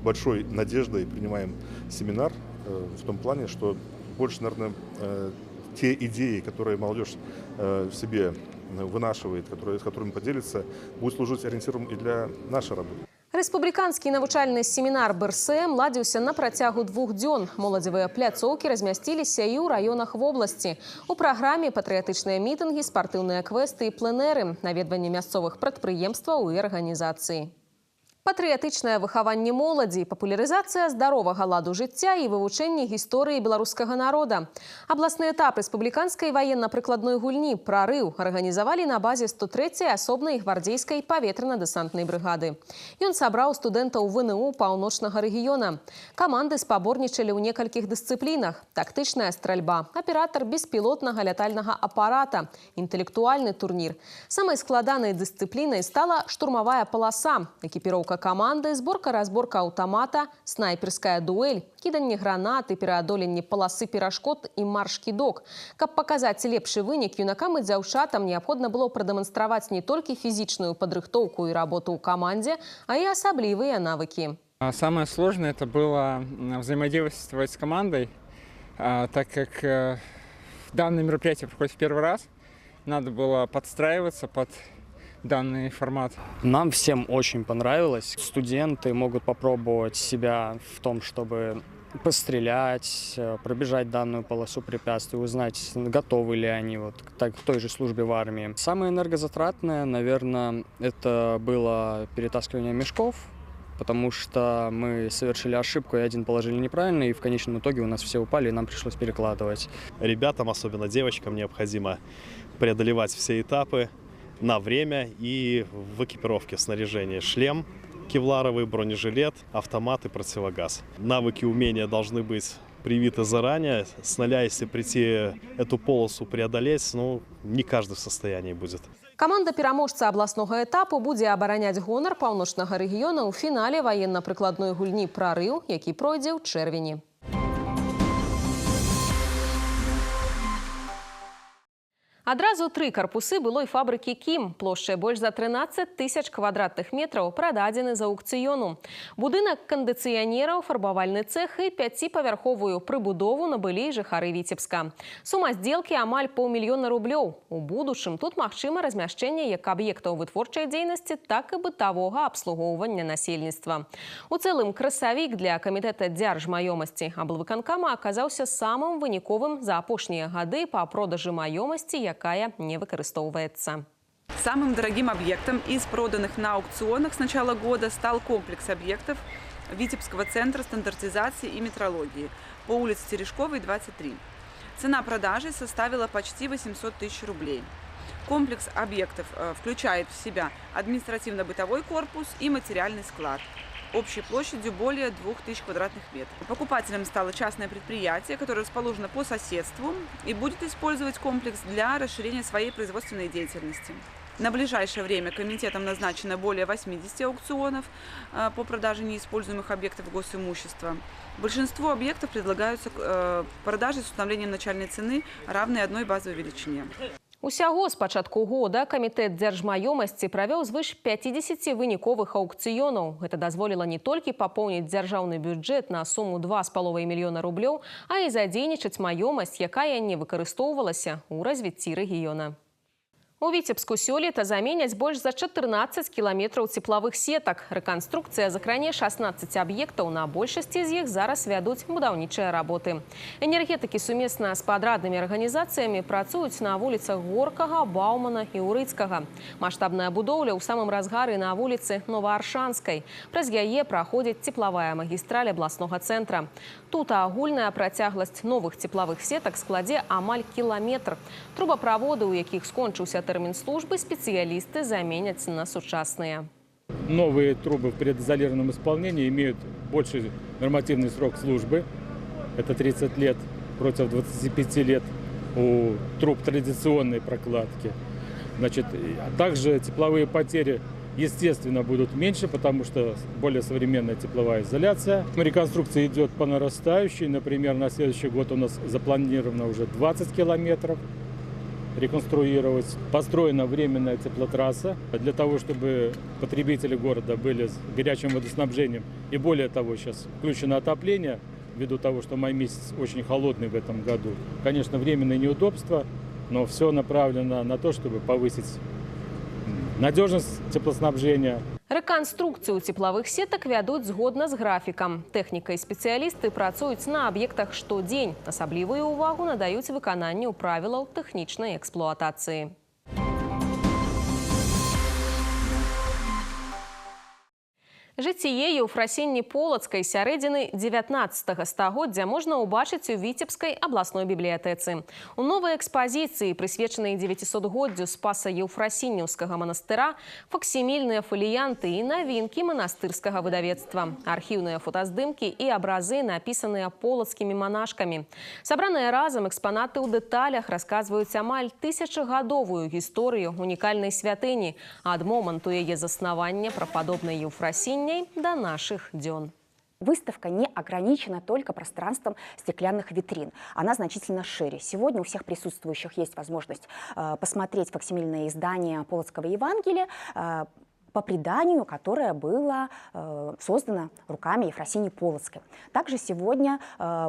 большой надеждой принимаем семинар в том плане, что больше, наверное, те идеи, которые молодежь в себе вынашивает, с которыми поделится, будут служить ориентиром и для нашей работы. Рэспубліканскі навучальны семінар БРСМ ладзіўся на працягу 2 дзён. Моладзевыя пляцоўкі размясціліся і ў раёнах вобласці. У праграме патрыятычныя мітынгі, спартыўныя квесты і пленэры, наведванне мясцовых прадпрыемстваў і арганізацый. Патрыятычнае выхаванне моладзі, папулярызацыя здаровага ладу жыцця і вывучэнне гісторыі беларускага народа. Абласны этап рэспубліканскай ваенна-прыкладной гульні «Прарыў» арганізавалі на базе 103-й асобнай гвардзейскай паветрана-дэсантнай брыгады. Ён сабраў студэнтаў ВНУ паўночнага рэгіёна. Каманды спаборнічалі ў некалькіх дысцыплінах: тактычная стральба, аператар беспілотнага лятальнага апарата, інтэлектуальны турнір. Самай складанай дысцыплінай стала штурмавая паласа, экіпіроўка каманды, зборка-разборка аўтамата, снайперская дуэль, кіданне гранаты, пераадоленне паласы перашкод і марш-кідок. Каб паказаць лепшы вынік, юнакам і дзяўчатам неабходна было прадэманстраваць не толькі фізічную падрыхтоўку і работу ў камандзе, а і асаблівыя навыкі. Самое сложное это было взаимодействовать с командой, так как данное мероприятие проходит в первый раз. Надо было подстраиваться под данный формат. Нам всем очень понравилось. Студенты могут попробовать себя в том, чтобы пострелять, пробежать данную полосу препятствий, узнать, готовы ли они к той же службе в армии. Самое энергозатратное, наверное, это было перетаскивание мешков, потому что мы совершили ошибку, и один положили неправильно, и в конечном итоге у нас все упали, и нам пришлось перекладывать. Ребятам, особенно девочкам, необходимо преодолевать все этапы на время и в экипировке, в снаряжении. Шлем кевларовый, бронежилет, автомат и противогаз. Навыки, умения должны быть привиты заранее. С нуля, если прийти эту полосу преодолеть, не каждый в состоянии будет. Каманда пераможца абласнога этапу будзе абараняць гонар паўночнага рэгіёна ў фінале ваенна-прыкладной гульні «Прарыў», які пройдзе ў чэрвені. Адразу 3 карпусы былой фабрыкі «Кім», плошчай больш за 13 000 квадратных метраў, прададзены з аўкцыёну. Будынак кандыцыянераў, фарбавальны цэх і 5-павярховую прыбудову набылі жыхары Віцебска. Сума здзелкі амаль 500 000 рублёў. У будучым тут магчыма размяшчэнне як аб'ектаў вытворчай дзейнасці, так і бытавога абслугоўвання насельніцтва. У цэлым красавік для камітэта дзяржмаёмасці аблвыканкама аказаўся самым выніковым за апошнія гады па продажы маёмасці, якая не выкарыстоўваецца. Самым дорогим объектом из проданных на аукционах с начала года стал комплекс объектов Витебского центра стандартизации и метрологии по улице Терешковой, 23. Цена продажи составила почти 800 000 рублей. Комплекс объектов включает в себя административно-бытовой корпус и материальный склад общей площадью более 2000 квадратных метров. Покупателем стало частное предприятие, которое расположено по соседству и будет использовать комплекс для расширения своей производственной деятельности. На ближайшее время комитетом назначено более 80 аукционов по продаже неиспользуемых объектов госимущества. Большинство объектов предлагаются к продаже с установлением начальной цены, равной одной базовой величине. Усяго з пачатку года камітэт дзяржмаёмасці правёў звыш 50 выніковых аўкцыёнаў. Гэта дазволіла не толькі папоўніць дзяржаўны бюджэт на суму 2,5 мільёна рублёў, а і задзейнічаць маёмасць, якая не выкарыстоўвалася ў развіцці рэгіёна. У Віцебску сёлета заменяць больш за 14 кіламетраў цеплавых сетак. Рэканструкцыя закране 16 аб'ектаў, на большасці з іх зараз вядуць будаўнічыя работы. Энергетыкі сумесна з падраднымі арганізацыямі працуюць на вуліцах Горкага, Баумана і Урыцкага. Маштабная будоўля ў самым разгары на вуліцы Новааршанскай. Праз яе праходзіць цеплавая магістраль абласнога цэнтра. Тут агульная працягласць новых цеплавых сетак складзе амаль кіламетр. Трубаправоды, у якіх скончыўся термин службы, специалисты заменят на сучасные. Новые трубы в предизолированном исполнении имеют больший нормативный срок службы. Это 30 лет против 25 лет у труб традиционной прокладки. А также тепловые потери, естественно, будут меньше, потому что более современная тепловая изоляция. Реконструкция идет по нарастающей. Например, на следующий год у нас запланировано уже 20 километров реконструировать. Построена временная теплотрасса для того, чтобы потребители города были с горячим водоснабжением. И более того, сейчас включено отопление, ввиду того, что май месяц очень холодный в этом году. Конечно, временные неудобства, но все направлено на то, чтобы повысить надежность теплоснабжения. Рэканструкцыю цеплавых сетак вядуць згодна з графікам. Тэхніка і спецыялісты працуюць на аб'ектах штодзень. Асаблівую ўвагу надаюць выкананню правілаў тэхнічнай эксплуатацыі. Жыццё Еўфрасіні Полацкай сярэдзіны 19 стагоддзя можна ўбачыць у Віцебскай абласной бібліятэцы. У новай экспазіцыі, прысвечанай 900-годдзю Спаса Еўфрасініўскага манастыра, факсімільныя фаліянты і навінкі манастырскага выдавецтва, архіўныя фотаздымкі і абразы, напісаныя полацкімі манашкамі. Сабраныя разам экспанаты ў дэталях расказваюць амаль 1000-гадовую гісторыю унікальнай святыні ад моманту яе заснавання прападобнай Еўфрасіні Падрабязней до наших дзён. Выставка не ограничена только пространством стеклянных витрин. Она значительно шире. Сегодня у всех присутствующих есть возможность посмотреть факсимильное издание Полоцкого Евангелия по преданию, которое было создано руками Ефросинии Полоцкой. Также сегодня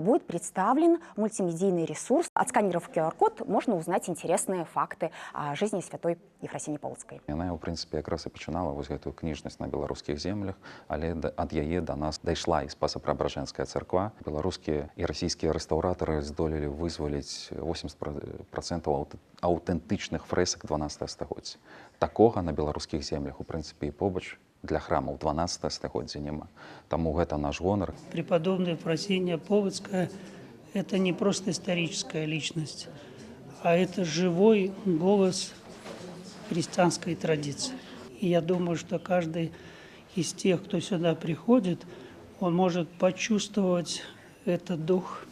будет представлен мультимедийный ресурс. Отсканировав QR-код, можно узнать интересные факты о жизни святой Ефросинии Полоцкай. Яна, в прынцыпе, якраз і пачынала вось гэтую кніжнасць на беларускіх землях, але ад яе да нас дайшла і Спаса-Преображенская царква. Беларускія і расійскія рэстаўратары здолелі вызваліць 80% аўтэнтычных фрэсак 12 стагоддзя. Такога на беларускіх землях, у прынцыпе, і побач для храмаў 12 стагоддзя няма. Таму гэта наш гонар. Преподобная Ефросиния Полоцкая – это не просто историческая личность, а это живой голос христианской традиции. И я думаю, что каждый из тех, кто сюда приходит, он может почувствовать этот дух,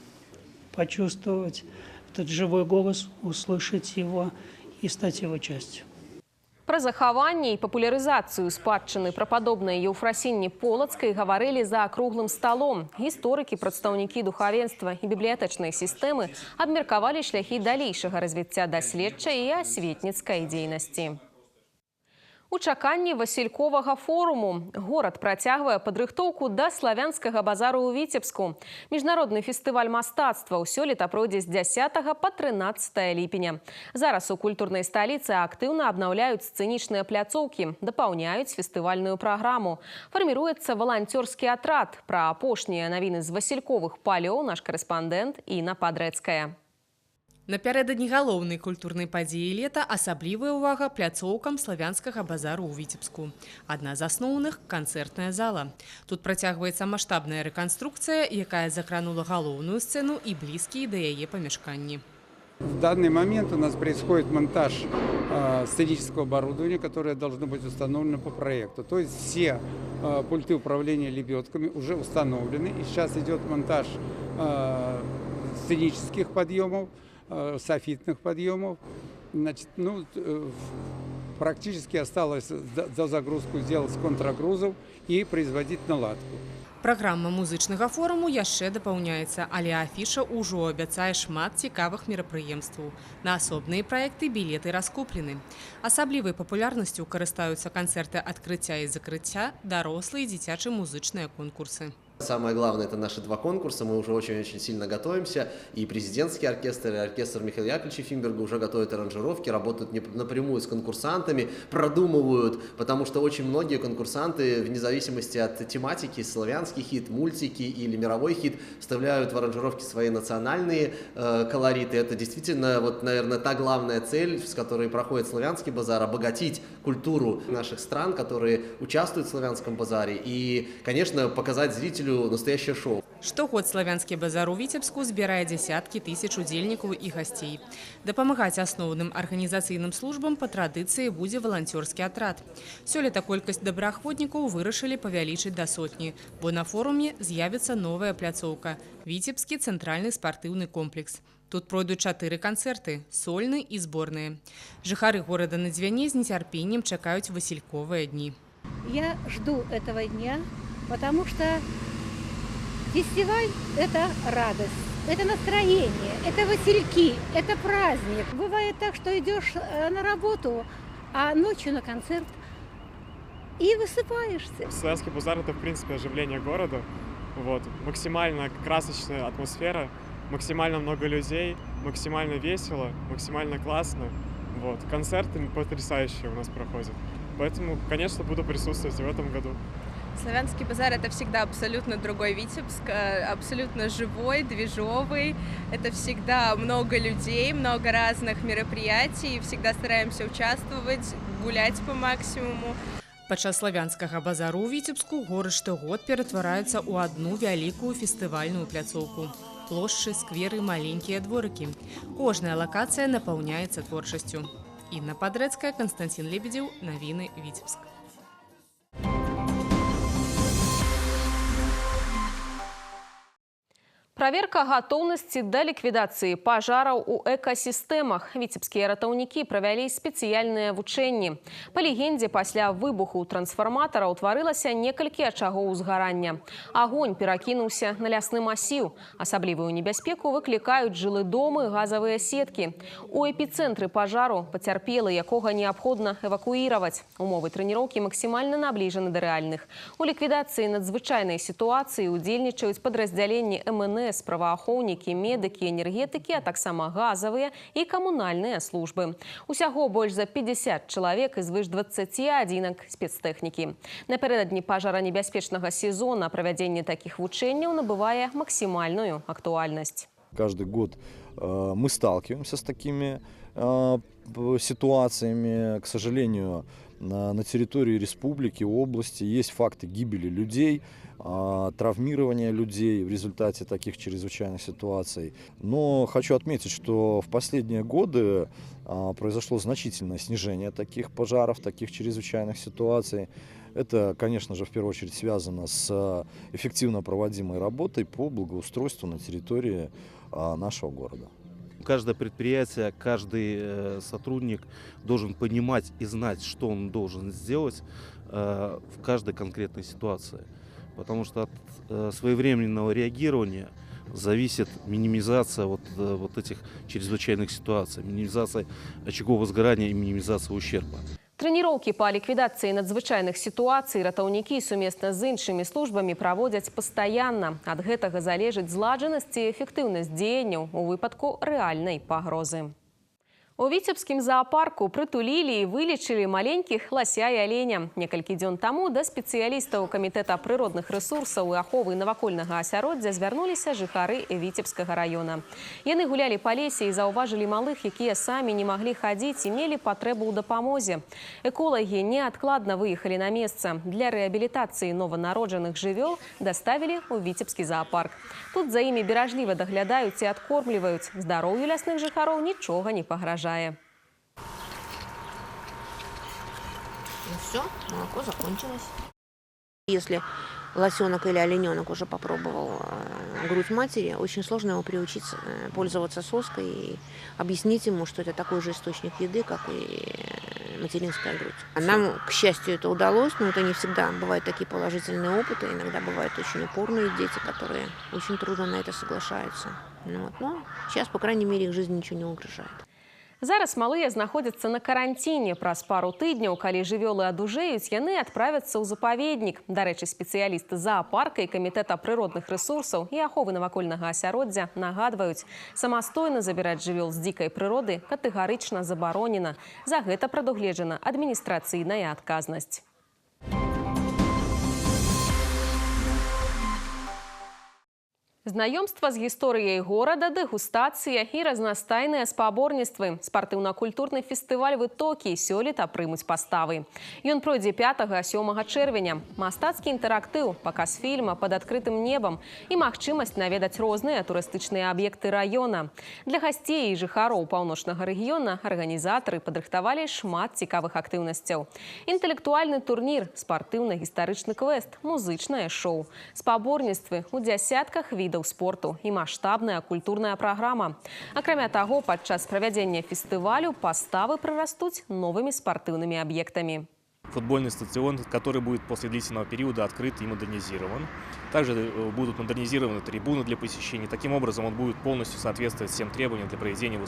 почувствовать этот живой голос, услышать его и стать его частью. Пра захаванне і папулярызацыю спадчыны прападобнай Еўфрасіні Полацкай гаварылі за круглым сталом. Гісторыкі, прадстаўнікі духавенства і бібліятэчнай сістэмы абмеркавалі шляхі далейшага развіцця даследчай і асветніцкай дзейнасці. У чаканні Васільковага форуму горад працягвае падрыхтоўку да славянскага базару ў Віцебску. Міжнародны фестываль мастацтва сёлета пройдзе з 10 па 13 ліпеня. Зараз у культурнай сталіцы актыўна абнаўляюць сцэнічныя пляцоўкі, дапаўняюць фестывальную праграму. Фарміруецца валанцёрскі атрад. Пра апошнія навіны з васільковых палёў наш карэспандэнт Інна Падрэцкая. Напярэдадні галоўнай культурнай падзеі лета асаблівая ўвага пляцоўкам славянскага базару ў Віцебску. Адна з асноўных – канцэртная зала. Тут працягваецца маштабная рэканструкцыя, якая закранула галоўную сцэну і блізкія да яе памяшканні. В данный момент у нас происходит монтаж сценического оборудования, которое должно быть установлено по проекту. То есть все пульты управления лебедками уже установлены. И сейчас идет монтаж сценических подъемов, софитных подъемов. Значит, практически осталось до загрузку сделать с контрагрузов и производить наладку. Праграма музычнага форуму яшчэ дапаўняецца, але афіша ўжо абяцае шмат цікавых мерапрыемстваў. На асобныя праекты білеты раскуплены. Асаблівай папулярнасцю карыстаюцца канцэрты адкрыцця і закрыцця, дарослыя і дзіцячыя музычныя конкурсы. Самое главное – это наши два конкурса. Мы уже очень-очень сильно готовимся. И президентский оркестр, и оркестр Михаила Яковлевича Финберга уже готовят аранжировки, работают напрямую с конкурсантами, продумывают, потому что очень многие конкурсанты, вне зависимости от тематики, славянский хит, мультики или мировой хит, вставляют в аранжировки свои национальные колориты. Это действительно, вот, наверное, та главная цель, с которой проходит славянский базар – обогатить культуру наших стран, которые участвуют в славянском базаре, и, конечно, показать зрителю настоящее шоу. Штогод славянскі базар у Віцебску збірае дзесяткі тысяч удзельнікаў і гасцей. Дапамагаць асноўным арганізацыйным службам па традыцыі будзе валанцёрскі атрад. Сёлета колькасць добраахвотнікаў вырашылі павялічыць да сотні, бо на форуме з'явіцца новая пляцоўка – Віцебскі цэнтральны спартыўны комплекс. Тут пройдуць 4 канцэрты – сольны і зборныя. Жыхары горада на Дзвяне з нецярпеннем чакаюць васільковыя дні. Я жду этого дня, потому что фестиваль – это радость, это настроение, это васильки, это праздник. Бывает так, что идешь на работу, а ночью на концерт и высыпаешься. Славянский базар – это, в принципе, оживление города. Вот. Максимально красочная атмосфера, максимально много людей, максимально весело, максимально классно. Вот. Концерты потрясающие у нас проходят. Поэтому, конечно, буду присутствовать в этом году. Славянский базар – это всегда абсолютно другой Витебск, абсолютно живой, движовый. Это всегда много людей, много разных мероприятий. Всегда стараемся участвовать, гулять по максимуму. Падчас славянскага базару ў Віцебску горад штогод ператвараецца ў адну вялікую фестывальную пляцоўку. Плошчы, скверы, маленькія дворыкі. Кожная лакацыя напаўняецца творчасцю. Інна Падрэцкая, Константин Лебедзеў, навіны Віцебск. Праверка готовности до ликвидации пожаров у экосистемах. Витебские ратаўнікі провели специальные вучэнні. По легенде, после выбуху трансформатора утворилось некалькі очагов узгарання. Огонь перакінуўся на лясны массив. Асаблівую небяспеку выкликают жилы дома и газовые сетки. У эпицентры пожару потерпелы, якога необходимо эвакуировать. Умовы тренировки максимально наближены до реальных. У ликвидации надзвычайной ситуации удзельнічаюць подразделения МНС, праваахоўнікі, медыкі, энергетыкі, а таксама газовые и коммунальные службы. Усяго больш за 50 человек из звыш 20 адзінак спецтэхнікі. Напярэдадні пажаранебяспечнага сезона правядзенне таких вучэнняў набывае максимальную актуальность. Каждый год мы сталкиваемся с такими ситуациями. К сожалению, на территории республики, области есть факты гибели людей, травмирования людей в результате таких чрезвычайных ситуаций. Но хочу отметить, что в последние годы произошло значительное снижение таких пожаров, таких чрезвычайных ситуаций. Это, конечно же, в первую очередь связано с эффективно проводимой работой по благоустройству на территории нашего города. Каждое предприятие, каждый сотрудник должен понимать и знать, что он должен сделать в каждой конкретной ситуации. Потому что от своевременного реагирования зависит минимизация вот этих чрезвычайных ситуаций, минимизация очагов возгорания и минимизация ущерба. Тренировки по ликвидации надзвычайных ситуаций ратаўнікі сумесна з іншымі службамі праводзяць пастаянна. Ад гэтага залежыць зладжанасць і эфектыўнасць дзеянняў у выпадку рэальнай пагрозы. У Витебскім зоопарку прытулілі і вылечылі маленькіх лася і аленя. Некалькі дзён таму да спецыялістаў Камітэта прыродных рэсурсаў і аховы навакольнага асяроддзя звярнуліся жыхары Витебскага района. Яны гулялі па лесе і заўважылі малых, якія самі не маглі хадзіць і мелі патрэбу ў дапамозе. Эколагі неадкладна выехалі на месца. Для рэабілітацыі нованароджаных жывёл даставілі ў Витебскі зоопарк. Тут за імі беражліва даглядаюць і адкормліваюць. Здароўю лясных жыхароў нічога не пагражае. Ну все, молоко закончилось. Если лосенок или олененок уже попробовал грудь матери, очень сложно его приучить пользоваться соской и объяснить ему, что это такой же источник еды, как и материнская грудь. Нам, к счастью, это удалось, но это не всегда. Бывают такие положительные опыты, иногда бывают очень упорные дети, которые очень трудно на это соглашаются. Но сейчас, по крайней мере, их жизни ничего не угрожает. Зараз малыя знаходзяцца на каранціне. Праз пару тыдняў, калі жывёлы адужэюць, яны адправяцца ў запаведнік. Дарэчы, спецыялісты зоопарка і Камітэта прыродных рэсурсаў і аховы навакольнага асяроддзя нагадваюць, самастойна забіраць жывёл з дзікай прыроды катэгарычна забаронена. За гэта прадугледжана адміністрацыйная адказнасць. Знаёмства з гісторыяй горада, дэгустацыя і разнастайныя спаборніцтвы. Спартыўна-культурны фестываль «Вытокі» сёлета прымуць паставы. Ён пройдзе 5-7 чэрвеня. Мастацкі інтэрактыў, паказ фільма «Пад адкрытым небам» і магчымасць наведаць розныя турыстычныя аб'екты раёна. Для гасцей і жыхароў паўночнага рэгіёна арганізатары падрыхтавалі шмат цікавых актыўнасцяў. Інтэлектуальны турнір, спартыўна-гістарычны квест, музычнае шоу. Спаборніцтвы ў дзясятках відаў спорту і маштабная культурная праграма. Акрамя таго, падчас правядзення фестывалю паставы прырастуць новымі спартыўнымі аб'ектамі. Футбольный стадион, который будет после длительного периода открыт и модернизирован. Также будут модернизированы трибуны для посещения. Таким образом, он будет полностью соответствовать всем требованиям для проведения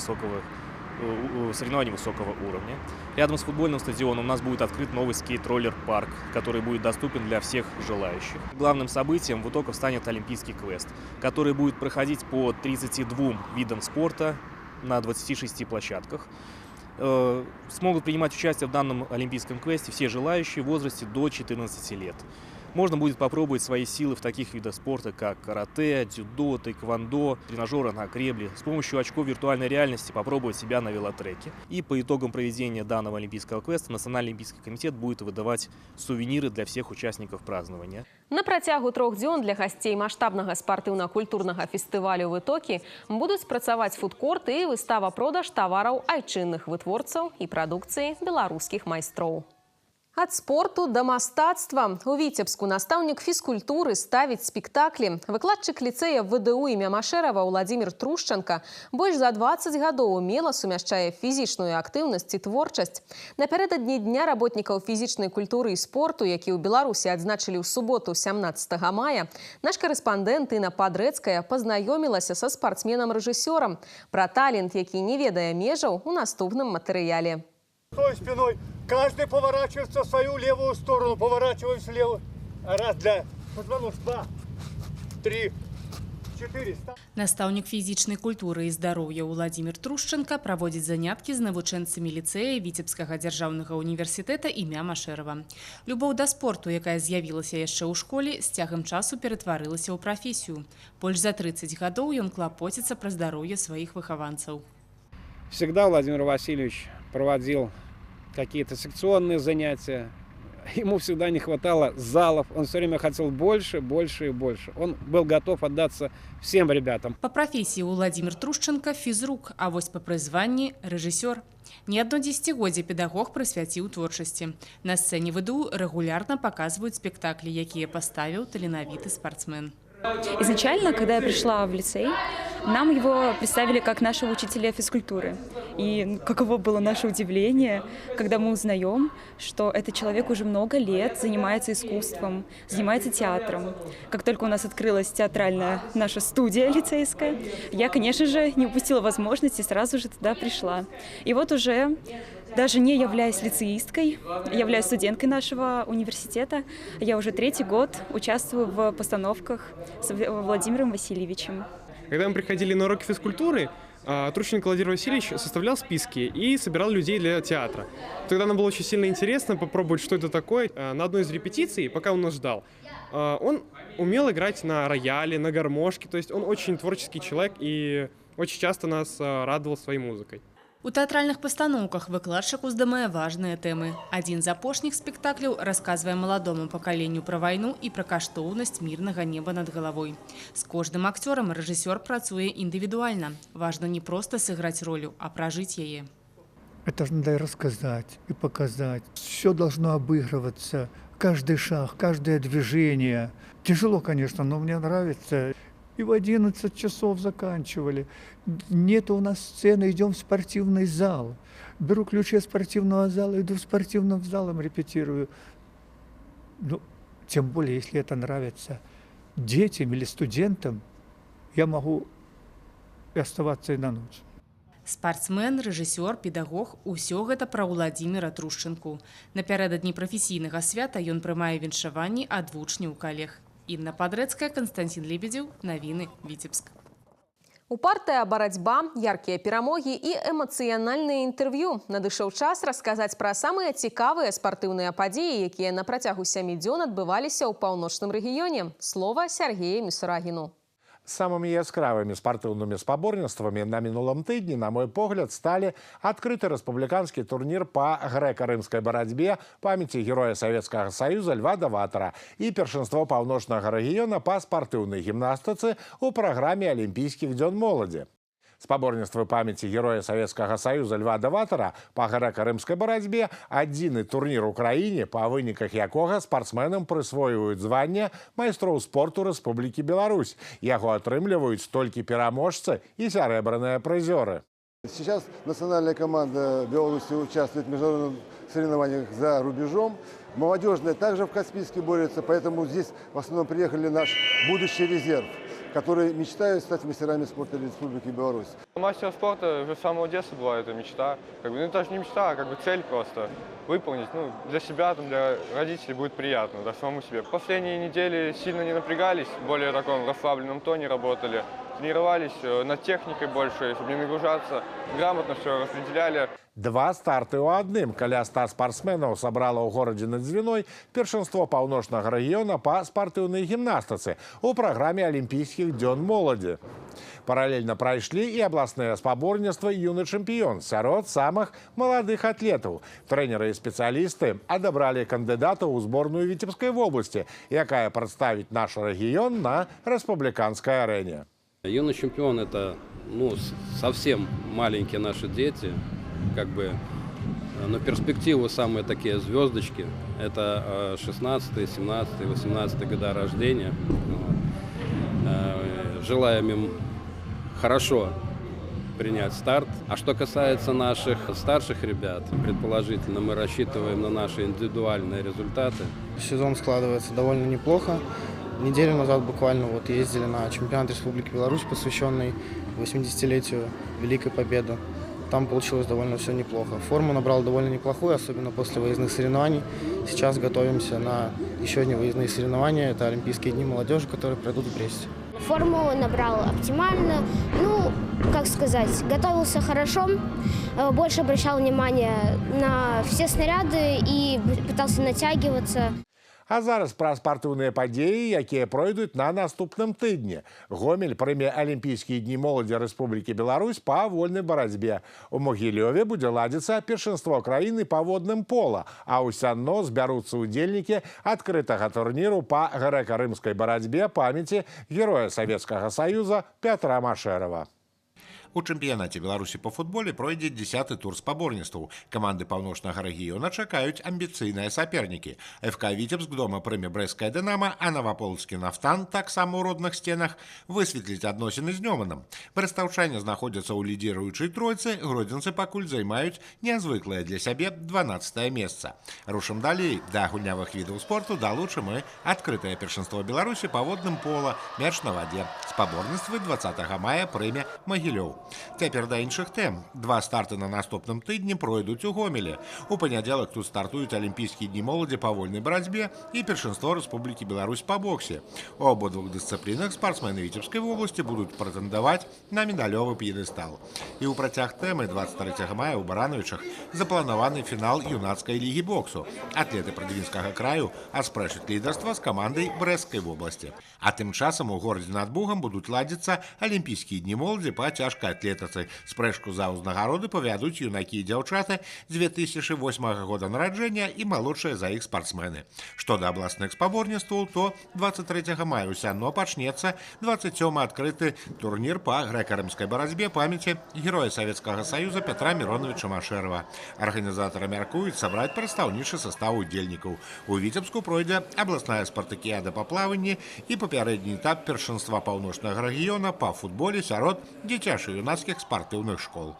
соревнований высокого уровня. Рядом с футбольным стадионом у нас будет открыт новый скейт-роллер-парк, который будет доступен для всех желающих. Главным событием Вытоков станет Олимпийский квест, который будет проходить по 32 видам спорта на 26 площадках. Смогут принимать участие в данном олимпийском квесте все желающие в возрасте до 14 лет. Можно будет попробовать свои силы в таких видах спорта, как карате, дзюдо, тэквондо, тренажеры на гребле. С помощью очков виртуальной реальности попробовать себя на велотреке. И по итогам проведения данного олимпийского квеста Национальный олимпийский комитет будет выдавать сувениры для всех участников празднования. На працягу 3 дзён для гасцей маштабнага спартыўна-культурнага фестывалю «Вытокі» будуць працаваць фудкорты і выстава-продаж тавараў айчынных вытворцаў і прадукцыі беларускіх майстроў. Ад спорту да мастацтва. У Віцебску настаўнік фізкультуры ставіць спектаклі. Выкладчык ліцэя ВДУ імя Машэрава Владзімір Трушчанка больш за 20 гадоў умела сумяшчае фізічную актыўнасць і творчасць. Напярэдадні дня работнікаў фізічнай культуры і спорту, які ў Беларусі адзначылі ў суботу 17 мая, наш карэспандэнт Інна Падрэцкая пазнаёмілася са спартсменам-рэжысёрам. Пра талент, які не ведае межаў, у наступным матэрыяле. Спиной. Каждый поворачивается в свою левую сторону. Поворачиваемся левую. Раз, два. Позвонок. 2, 3, 4. Настаўнік фізічнай культуры і здароўя Владзімір Трушчанка праводзіць заняткі з навучэнцамі ліцэя Віцебскага дзяржаўнага універсітэта імя Машэрава. Любоў да спорту, якая з'явілася яшчэ ў школе, з цягам часу ператварылася ў прафесію. Больш за 30 гадоў ён клапоціцца пра здароўе сваіх выхаванцаў. Всегда Владимир Васильевич проводил какие-то секционные занятия. Ему всегда не хватало залов. Он все время хотел больше, больше и больше. Он был готов отдаться всем ребятам. По профессии Владимир Трушчанка – физрук, а вось по призванні – режиссер. Не одно десятигодие педагог прысвяціў творчасці. На сцене ВДУ регулярно показывают спектакли, якія поставил таленавіты спортсмен. Изначально, когда я пришла в лицей, нам его представили как нашего учителя физкультуры. И каково было наше удивление, когда мы узнаем, что этот человек уже много лет занимается искусством, занимается театром. Как только у нас открылась театральная наша студия лицейская, я, конечно же, не упустила возможности, сразу же туда пришла. И вот уже, даже не являясь лицеисткой, являясь студенткой нашего университета, я уже 3-й год участвую в постановках с Владимиром Васильевичем. Когда мы приходили на уроки физкультуры, Трушченко Владимир Васильевич составлял списки и собирал людей для театра. Тогда нам было очень сильно интересно попробовать, что это такое. На одной из репетиций, пока он нас ждал, он умел играть на рояле, на гармошке. То есть он очень творческий человек и очень часто нас радовал своей музыкой. У тэатральных пастаноўках выкладчык уздымае важныя тэмы. Адзін з апошніх спектакляў расказвае маладому пакаленню пра вайну і пра каштоўнасць мірнага неба над галавой. З кожным акцёрам рэжысёр працуе індывідуальна. Важна не проста сыграць ролю, а пражыць яе. Это же надо и рассказать, и показать. Все должно обыгрываться. Каждый шаг, каждое движение. Тяжело, конечно, но мне нравится. И в 11 часов заканчивали. Нет у нас сцены, идем в спортивный зал. Беру ключи от спортивного зала, иду в спортивным залом, репетирую. Ну, тем более, если это нравится детям или студентам, я могу и оставаться и на ночь. Спартсмен, рэжысёр, педагог – усё гэта пра Владзіміра Трушчанку. Напярэдадні прафесійнага свята ён прымае віншаванні ад вучняў калег. Інна Падрэцкая, Константин Лебедев. Навіны, Віцебск. Упартая барацьба, яркія перамогі і эмацыянальныя інтэрв'ю. Надышоў час расказаць пра самыя цікавыя спартыўныя падзеі, якія на працягу 7 дзён адбываліся ў паўночным рэгіёне. Слова Сергею Місурагіну. Самымі яскравымі спартыўнымі спаборніцтвамі на мінулым тыдні, на мой погляд, сталі адкрыты рэспубліканскі турнір па грэка-рымскай барацьбе памяці героя Савецкага Саюза Льва Даватара і першынство паўночнага рэгіёна па спартыўнай гімнастыцы ў праграме Алімпійскіх дзён моладзі. Спаборніцтвы памяці героя Савецкага Саюза Льва Даватара па грэка-рымскай барацьбе – адзіны турнір у краіне, па выніках якога спартсменам прысвойваюць званне майстроў спорту Рэспублікі Беларусь. Яго атрымліваюць толькі пераможцы і сярэбраныя прызёры. Сейчас национальная команда Беларуси участвует в международных соревнованиях за рубежом. Молодежная также в Каспийске борется, поэтому здесь в основном приехали наш будущий резерв, которые мечтают стать мастерами спорта Республики Беларусь. Мастер спорта уже с самого детства была эта мечта. Это даже не мечта, а цель просто выполнить. Для себя, для родителей будет приятно, да самому себе. Последние недели сильно не напрягались, более таком расслабленном тоне работали. Тренировались над техникой больше, чтобы не нагружаться, грамотно все распределяли. 2 старты ў адным. Каля 100 спартсменаў сабрала ў горадзе над Звіной першынство паўночнага рэгіёна па спартыўнай гімнастыцы ў праграме Алімпійскіх дзён моладзі. Паралельна прайшлі і абласныя спаборніцтвы «Юны чэмпіён» сярод самых маладых атлетаў. Трэнеры і спецыялісты адабралі кандыдатаў у зборную Віцебскай вобласці, якая прадставіць наш рэгіён на рэспубліканскай арэне. Юный чемпион – это совсем маленькие наши дети. на перспективу самые такие звездочки. Это 16, 17, 18 года рождения. Желаем им хорошо принять старт. А что касается наших старших ребят, предположительно, мы рассчитываем на наши индивидуальные результаты. Сезон складывается довольно неплохо. Неделю назад буквально ездили на чемпионат Республики Беларусь, посвященный 80-летию Великой Победы. Там получилось довольно все неплохо. Форму набрал довольно неплохую, особенно после выездных соревнований. Сейчас готовимся на еще одни выездные соревнования. Это Олимпийские дни молодежи, которые пройдут в Бресте. Форму набрал оптимально. Готовился хорошо. Больше обращал внимание на все снаряды и пытался натягиваться. А зараз пра спартыўныя падзеі, якія пройдуць на наступным тыдні. Гомель прыме Алімпійскія дні моладзі Рэспублікі Беларусь па вольнай барацьбе. У Могілёве будзе ладзіцца першынство краіны па водным пола, а ў Сянно збяруцца ўдзельнікі адкрытага турніру па грэка-рымскай барацьбе памяці героя Савецкага Саюза Пятра Машэрава. У чэмпіянаце Беларусі па футболе пройдзе 10-й тур спаборніцтваў. Каманды паўночнага рэгіёна чакаюць амбіцыйныя сапернікі. ФК «Віцебск» дома прыме брэсцкае «Дынама», а наваполацкі «Нафтан» таксама ў родных сценах высветліць адносіны з Нёманам. Брэстаўчане знаходзяцца ў лідзіруючай тройцы, гродзенцы пакуль займаюць нязвыклае для сябе 12-е месца. Рушым далей. Да гульнявых відаў спорту далучым і адкрытае першынство Беларусі па водным пола, мяч на вадзе. Спаборніцтвы 20 мая прыме Магілёў. Цяпер да іншых тэм. 2 старты на наступным тыдні пройдуць у Гомелі. У панядзелак тут стартуюць Алімпійскія дні моладзі па вольнай барацьбе і першынство Рэспублікі Беларусь па боксе. У абодвух дысцыплінах спартсмены Віцебскай вобласці будуць прэтэндаваць на медалёвы п'едэстал. І ў працяг тэмы 23 мая ў Барановічах запланаваны фінал юнацкай лігі боксу. Атлеты Прадвінскага краю аспрэчаць лідарства з камандай Брэсцкай вобласці. А тым часам у горадзе над Бугам будуць ладзіцца Алімпійскія дні моладзі па цяжкай атлетыцы. Спрэчку за ўзнагароды павядуць юнакі і дзяўчаты 2008 года нараджэння і малодшыя за іх спартсмены. Што да абласных спаборніцтваў, то 23 мая ў Сянно пачнецца 27-й адкрыты турнір па грэка-рымскай барацьбе памяці героя Савецкага Саюза Пятра Міроновича Машэрава. Арганізатары мяркуюць сабраць прадстаўнічы састав удзельнікаў. У Віцебску пройдзе абласная спартакіяда па плаванні і папярэдні этап першынства паўночнага рэгіёна па футболе сярод дзіцяча-юнацкіх спартыўных школ.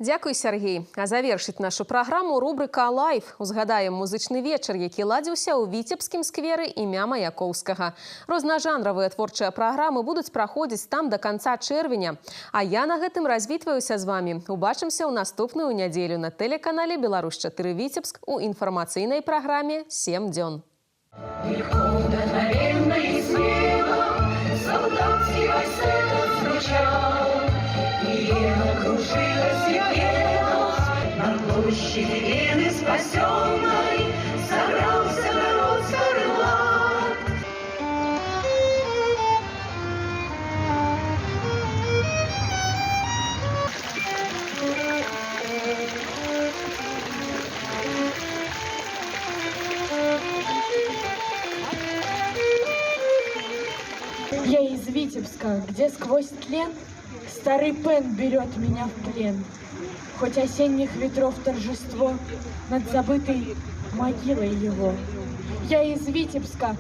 Дзякуй, Сергей. А завершыць нашу праграму рубрыка «Лайф». Узгадаем музычны вечар, які ладзіўся ў Віцебскім скверы імя Маяковскага. Рознажанравыя творчыя праграмы будуць праходзіць там да канца чэрвеня. А я на гэтым развітваюся з вамі. Убачымся ў наступную нядзелю на тэлеканале «Беларусь-4 Віцебск» у інфармацыйнай праграме «7 дзён». На площади Вены спасенной собрался народ Скорлат. Я из Витебска, где сквозь тлен старый Пен берет меня в плен. Хоть осенних ветров торжество над забытой могилой его. Я из Витебска.